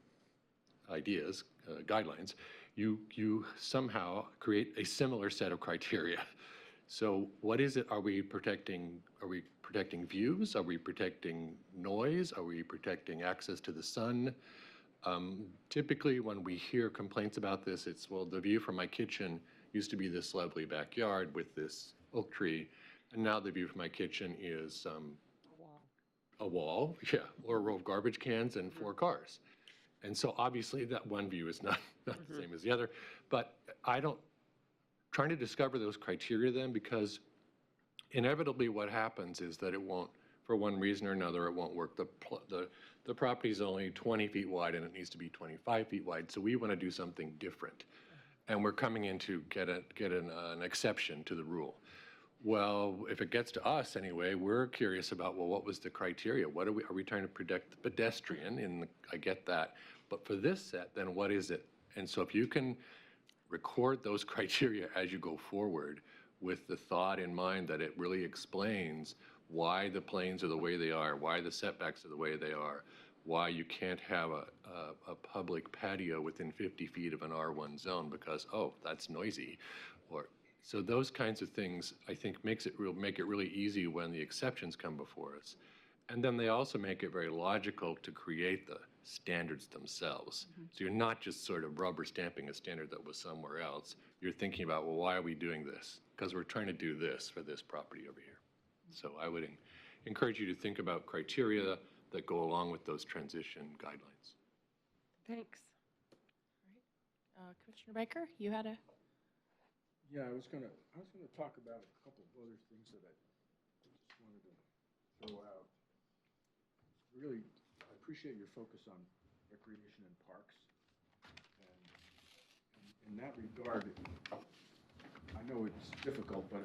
ideas, guidelines, you somehow create a similar set of criteria. So what is it? Are we protecting views? Are we protecting noise? Are we protecting access to the sun? Typically, when we hear complaints about this, it's, well, the view from my kitchen used to be this lovely backyard with this oak tree, and now the view from my kitchen is a wall, yeah, or a row of garbage cans and 4 cars. And so obviously that one view is not the same as the other, but trying to discover those criteria then, because inevitably what happens is that it won't, for one reason or another, it won't work. The property is only 20 feet wide and it needs to be 25 feet wide, so we want to do something different. And we're coming in to get an exception to the rule. Well, if it gets to us anyway, we're curious about, well, what was the criteria? What are we trying to protect the pedestrian? I get that. But for this set, then what is it? And so if you can record those criteria as you go forward with the thought in mind that it really explains why the planes are the way they are, why the setbacks are the way they are, why you can't have a public patio within 50 feet of an R1 zone because, oh, that's noisy. So those kinds of things, I think, make it really easy when the exceptions come before us. And then they also make it very logical to create the standards themselves. So you're not just sort of rubber stamping a standard that was somewhere else. You're thinking about, well, why are we doing this? Because we're trying to do this for this property over here. So I would encourage you to think about criteria that go along with those transition guidelines. Thanks. All right. Commissioner Baker, you had a... Yeah, I was gonna talk about a couple of other things that I just wanted to throw out. Really, I appreciate your focus on recreation and parks. And in that regard, I know it's difficult, but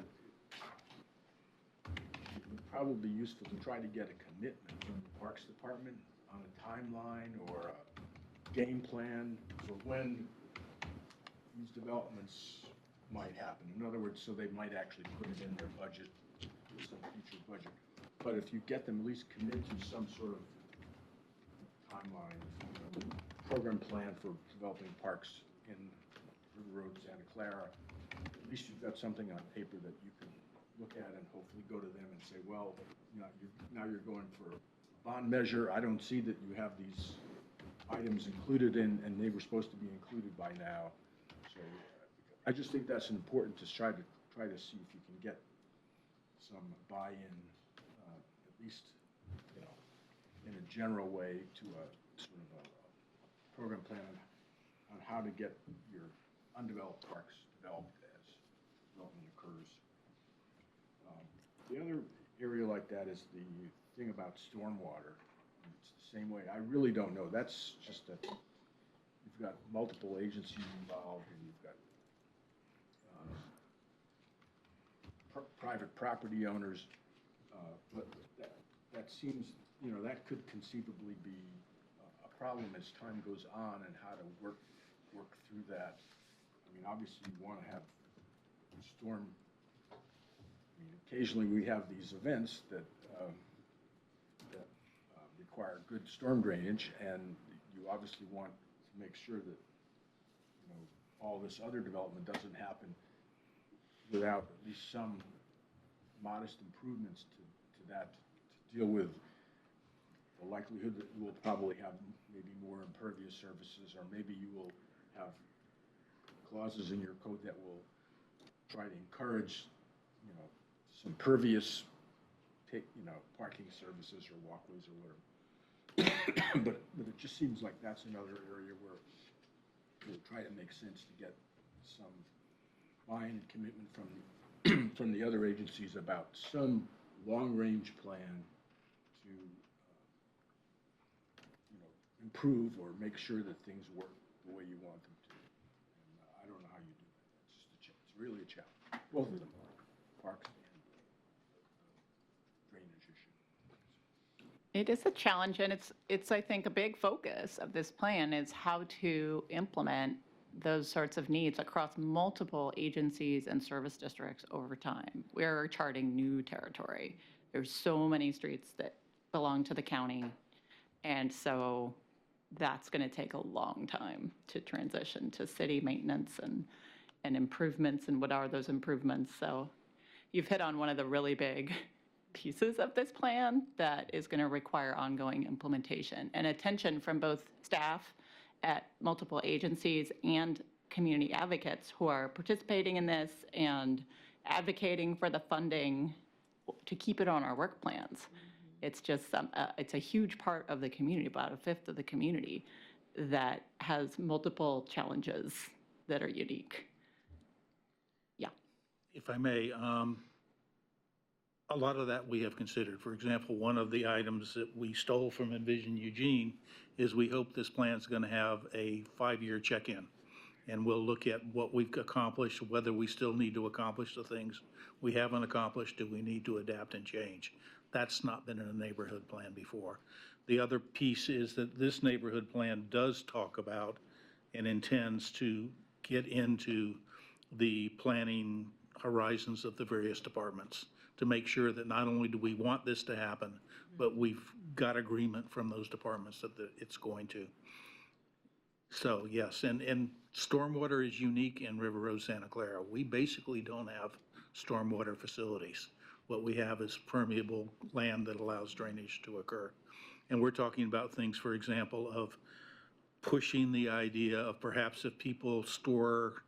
it would probably be useful to try to get a commitment from the Parks Department on a timeline or a game plan for when these developments might happen. In other words, so they might actually put it in their budget, some future budget. But if you get them at least commit to some sort of timeline, program plan for developing parks in River Road, Santa Clara, at least you've got something on paper that you can look at and hopefully go to them and say, well, now you're going for a bond measure. I don't see that you have these items included in, and they were supposed to be included by now. So I just think that's important to try to see if you can get some buy-in, at least, in a general way, to a sort of a program plan on how to get your undeveloped parks developed as development occurs. The other area like that is the thing about stormwater. It's the same way. I really don't know. That's just that you've got multiple agencies involved, and you've got private property owners, but that seems, that could conceivably be a problem as time goes on, and how to work through that. I mean, obviously you want to have storm. I mean, occasionally we have these events that require good storm drainage, and you obviously want to make sure that all this other development doesn't happen without at least some modest improvements to that, to deal with the likelihood that you will probably have maybe more impervious surfaces, or maybe you will have clauses in your code that will try to encourage, some pervious, parking services or walkways or whatever. But it just seems like that's another area where we'll try to make sense to get some buy-in and commitment from the other agencies about some long-range plan to improve or make sure that things work the way you want them to. And I don't know how you do that. It's really a challenge. Both of them are, parks and drainage issue. It is a challenge, and it's, I think, a big focus of this plan is how to implement those sorts of needs across multiple agencies and service districts over time. We're charting new territory. There's so many streets that belong to the county, and so that's going to take a long time to transition to city maintenance and improvements, and what are those improvements. So you've hit on one of the really big pieces of this plan that is going to require ongoing implementation and attention from both staff at multiple agencies and community advocates who are participating in this and advocating for the funding to keep it on our work plans. It's just it's a huge part of the community, about a fifth of the community that has multiple challenges that are unique. Yeah. If I may, a lot of that we have considered. For example, one of the items that we stole from Envision Eugene is we hope this plan's going to have a 5-year check-in. And we'll look at what we've accomplished, whether we still need to accomplish the things we haven't accomplished, do we need to adapt and change? That's not been in a neighborhood plan before. The other piece is that this neighborhood plan does talk about and intends to get into the planning horizons of the various departments to make sure that not only do we want this to happen, but we've got agreement from those departments that it's going to. So yes, and stormwater is unique in River Road, Santa Clara. We basically don't have stormwater facilities. What we have is permeable land that allows drainage to occur. And we're talking about things, for example, of pushing the idea of perhaps if people store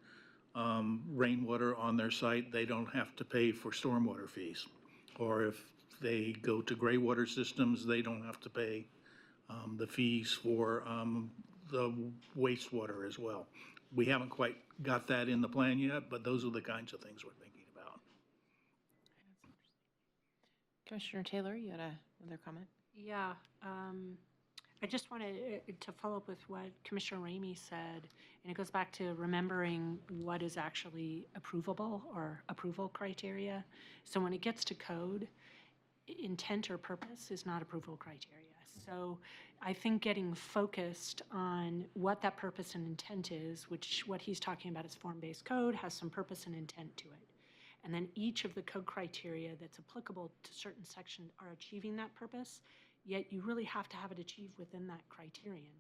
rainwater on their site, they don't have to pay for stormwater fees. Or if they go to gray water systems, they don't have to pay the fees for the wastewater as well. We haven't quite got that in the plan yet, but those are the kinds of things we're thinking about. Commissioner Taylor, you had another comment? Yeah, I just wanted to follow up with what Commissioner Ramey said, and it goes back to remembering what is actually approvable or approval criteria. So when it gets to code, intent or purpose is not approval criteria. So I think getting focused on what that purpose and intent is, which what he's talking about is form-based code, has some purpose and intent to it. And then each of the code criteria that's applicable to certain sections are achieving that purpose, yet you really have to have it achieved within that criterion.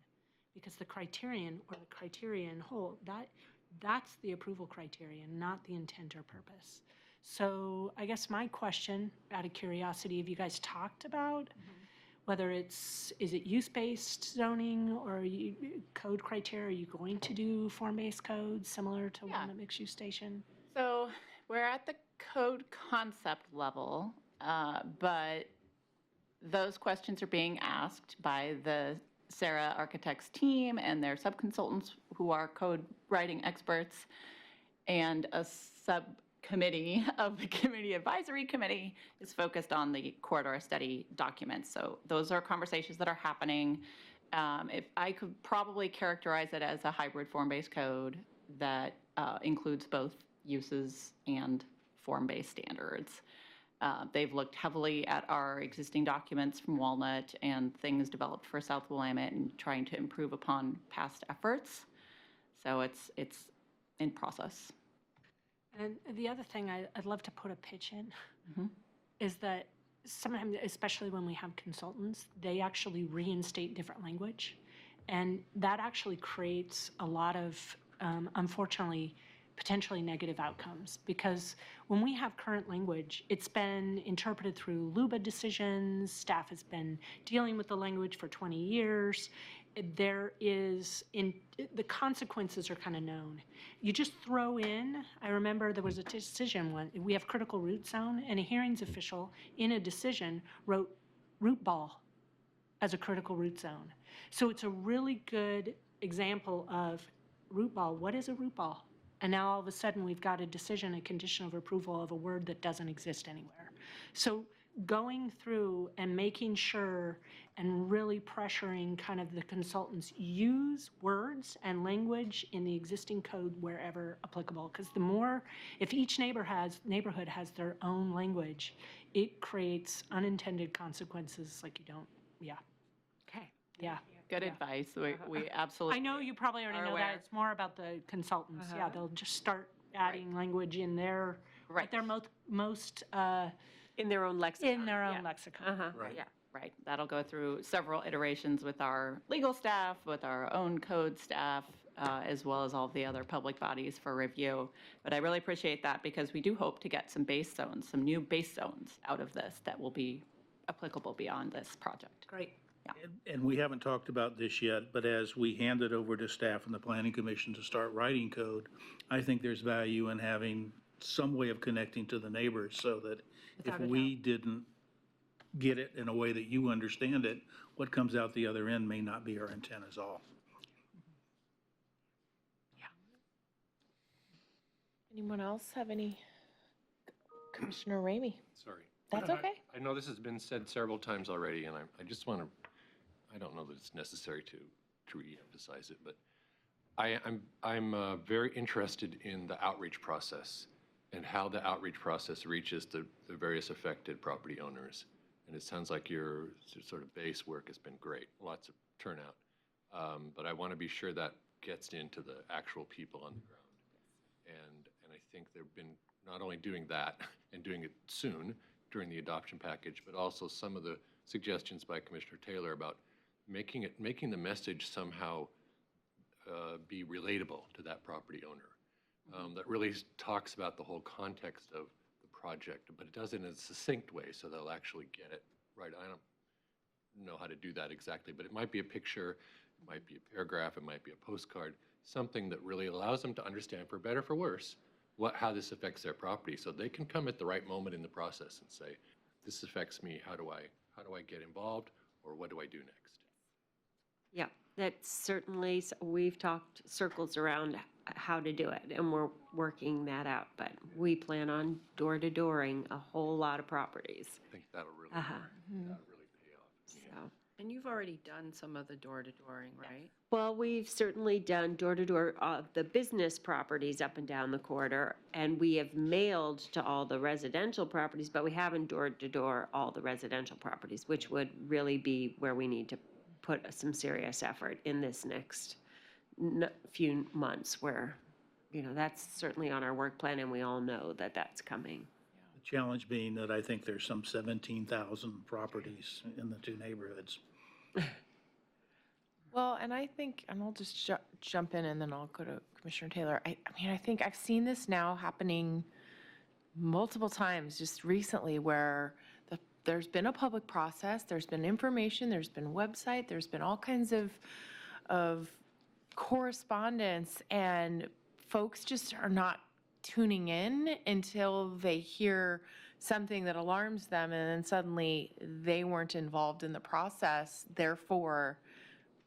Because the criterion or the criterion whole, that's the approval criterion, not the intent or purpose. So I guess my question, out of curiosity, have you guys talked about whether is it use-based zoning or code criteria? Are you going to do form-based codes similar to one at Mixed Use Station? So we're at the code concept level, but those questions are being asked by the Sarah Architects team and their subconsultants who are code writing experts, and a subcommittee of the Community Advisory Committee is focused on the corridor study documents. So those are conversations that are happening. If I could probably characterize it as a hybrid form-based code that includes both uses and form-based standards. They've looked heavily at our existing documents from Walnut and things developed for South Willamette and trying to improve upon past efforts. So it's in process. And the other thing I'd love to put a pitch in is that sometimes, especially when we have consultants, they actually reinstate different language. And that actually creates a lot of, unfortunately, potentially negative outcomes, because when we have current language, it's been interpreted through LUBA decisions, staff has been dealing with the language for 20 years. There is, the consequences are kind of known. You just throw in, I remember there was a decision when we have critical root zone, and a hearings official in a decision wrote root ball as a critical root zone. So it's a really good example of root ball. What is a root ball? And now all of a sudden we've got a decision, a condition of approval of a word that doesn't exist anywhere. So going through and making sure and really pressuring kind of the consultants use words and language in the existing code wherever applicable. Because the more, if each neighborhood has their own language, it creates unintended consequences like you don't yeah. Okay, yeah. Good Yeah. advice. We absolutely. I know you probably already are know aware. that. It's more about the consultants. Yeah, they'll just start adding language in their, Right. what they're most, In their own lexicon. in their own yeah. lexicon. Uh-huh, Right. yeah. Right, that'll go through several iterations with our legal staff, with our own code staff, as well as all the other public bodies for review. But I really appreciate that because we do hope to get some base zones, some new base zones out of this that will be applicable beyond this project. Great. And we haven't talked about this yet, but as we hand it over to staff and the planning commission to start writing code, I think there's value in having some way of connecting to the neighbors so that if Without a we didn't get it in a way that you understand it, what comes out the other end may not be our intent at all. Anyone else have any? Commissioner Ramey? Sorry. That's okay. I know this has been said several times already, and I just want to, I don't know that it's necessary to re-emphasize it, but I'm very interested in the outreach process and how the outreach process reaches the various affected property owners. And it sounds like your sort of base work has been great, lots of turnout. But I want to be sure that gets into the actual people on the ground. And I think they've been not only doing that and doing it soon during the adoption package, but also some of the suggestions by Commissioner Taylor about making the message somehow be relatable to that property owner. That really talks about the whole context of the project, but it does it in a succinct way so they'll actually get it right. I don't know how to do that exactly, but it might be a picture, it might be a paragraph, it might be a postcard, something that really allows them to understand, for better or for worse, how this affects their property, so they can come at the right moment in the process and say, this affects me, how do I get involved, or what do I do next? Yeah, that's certainly, we've talked circles around how to do it, and we're working that out, but we plan on door-to-dooring a whole lot of properties. I think that'll really, Uh-huh. that'll really pay off. So, And you've already done some of the door-to-dooring, right? well, we've certainly done door-to-door of the business properties up and down the corridor, and we have mailed to all the residential properties, but we haven't door-to-door all the residential properties, which would really be where we need to put some serious effort in this next few months, where, that's certainly on our work plan, and we all know that that's coming. The challenge being that I think there's some 17,000 properties in the two neighborhoods. Well, and I think, and I'll just jump in and then I'll go to Commissioner Taylor. I mean, I think I've seen this now happening multiple times just recently where there's been a public process, there's been information, there's been website, there's been all kinds of correspondence, and folks just are not tuning in until they hear something that alarms them, and then suddenly they weren't involved in the process, therefore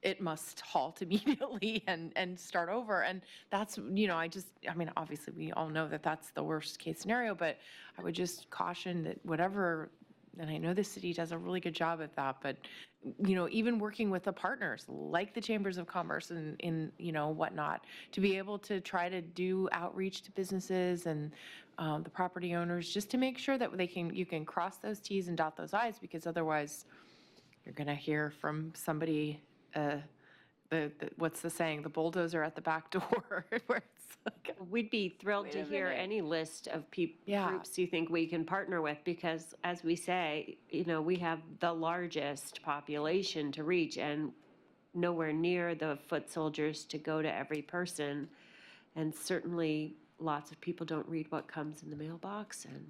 it must halt immediately and start over. And that's, I mean, obviously we all know that that's the worst case scenario, but I would just caution that whatever, and I know the city does a really good job at that, but, even working with the partners like the chambers of commerce and whatnot, to be able to try to do outreach to businesses and the property owners, just to make sure that you can cross those T's and dot those I's, because otherwise you're going to hear from somebody, what's the saying? The bulldozer at the back door, where it's like, We'd be thrilled Wait to a hear minute. any list of Yeah. groups you think we can partner with, because as we say, we have the largest population to reach and nowhere near the foot soldiers to go to every person. And certainly lots of people don't read what comes in the mailbox, and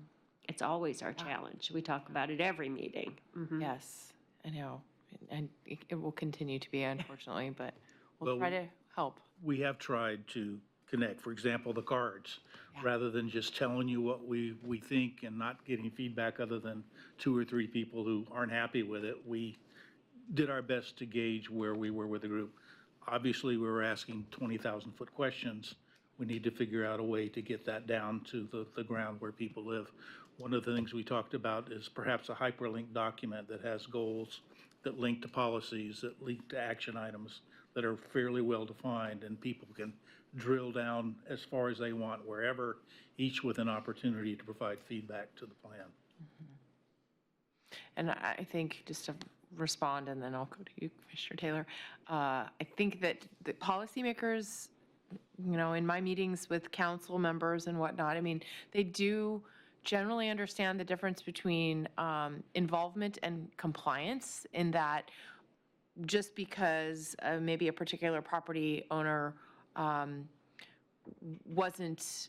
it's always our challenge. We talk about it every meeting. Mhm. yes, I know. And it will continue to be, unfortunately, but we'll Well, try to help. We have tried to connect, for example, the cards, Yeah. rather than just telling you what we think and not getting feedback other than 2 or 3 people who aren't happy with it. We did our best to gauge where we were with the group. Obviously, we were asking 20,000-foot questions. We need to figure out a way to get that down to the ground where people live. One of the things we talked about is perhaps a hyperlink document that has goals that link to policies, that link to action items that are fairly well defined, and people can drill down as far as they want, wherever, each with an opportunity to provide feedback to the plan. And I think just to respond, and then I'll go to you, Commissioner Taylor. I think that the policymakers, in my meetings with council members and whatnot, I mean, they do generally understand the difference between involvement and compliance, in that just because maybe a particular property owner wasn't,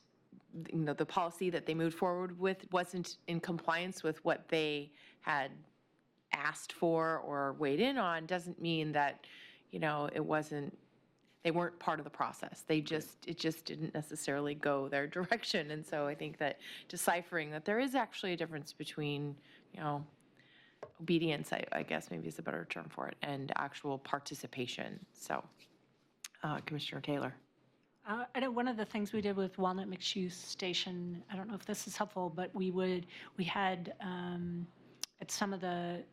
the policy that they moved forward with wasn't in compliance with what they had asked for or weighed in on, doesn't mean that, they weren't part of the process. It just didn't necessarily go their direction. And so I think that deciphering that there is actually a difference between, obedience, I guess maybe is a better term for it, and actual participation. So, Commissioner Taylor. I know one of the things we did with Walnut Mixed Use Station, I don't know if this is helpful, but we had at some of the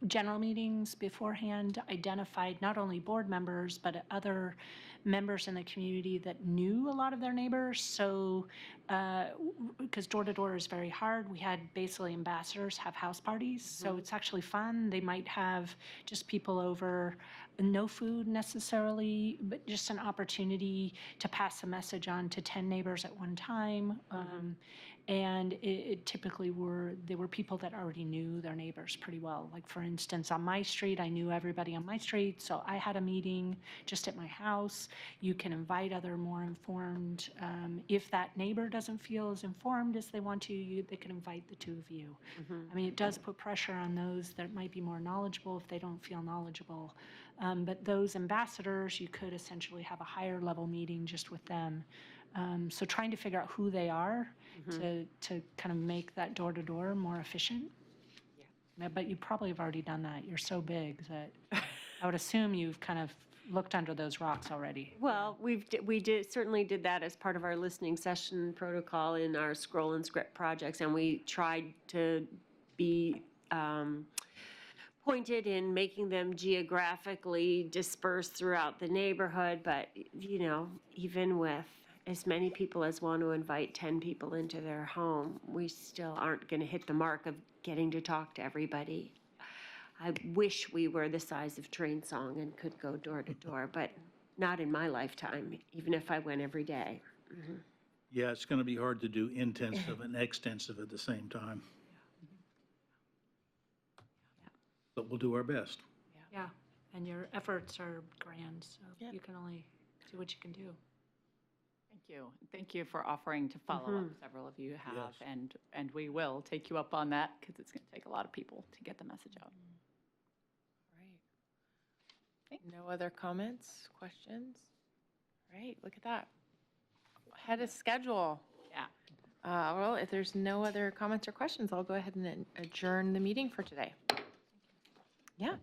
general meetings beforehand identified not only board members, but other members in the community that knew a lot of their neighbors. So, because door to door is very hard, we had basically ambassadors have house parties. So it's actually fun. They might have just people over, no food necessarily, but just an opportunity to pass a message on to 10 neighbors at one time. And it typically there were people that already knew their neighbors pretty well. Like, for instance, on my street, I knew everybody on my street, so I had a meeting just at my house. You can invite other more informed. If that neighbor doesn't feel as informed as they want to, they can invite the two of you. I mean, it does put pressure on those that might be more knowledgeable if they don't feel knowledgeable. But those ambassadors, you could essentially have a higher level meeting just with them. So trying to figure out who they are to kind of make that door-to-door more efficient. Yeah. But you probably have already done that. You're so big that I would assume you've kind of looked under those rocks already. Well, we certainly did that as part of our listening session protocol in our scroll and script projects, and we tried to be pointed in making them geographically dispersed throughout the neighborhood. But, even with as many people as want to invite 10 people into their home, we still aren't going to hit the mark of getting to talk to everybody. I wish we were the size of Train Song and could go door to door, but not in my lifetime, even if I went every day. Yeah, it's going to be hard to do intensive and extensive at the same time. But we'll do our best. Yeah, and your efforts are grand, so you can only do what you can do. Thank you. Thank you for offering to follow up. Several of you have, and we will take you up on that, because it's going to take a lot of people to get the message out. Right. No other comments, questions? Right, look at that. Ahead of schedule. Yeah. Well, if there's no other comments or questions, I'll go ahead and adjourn the meeting for today. Yeah.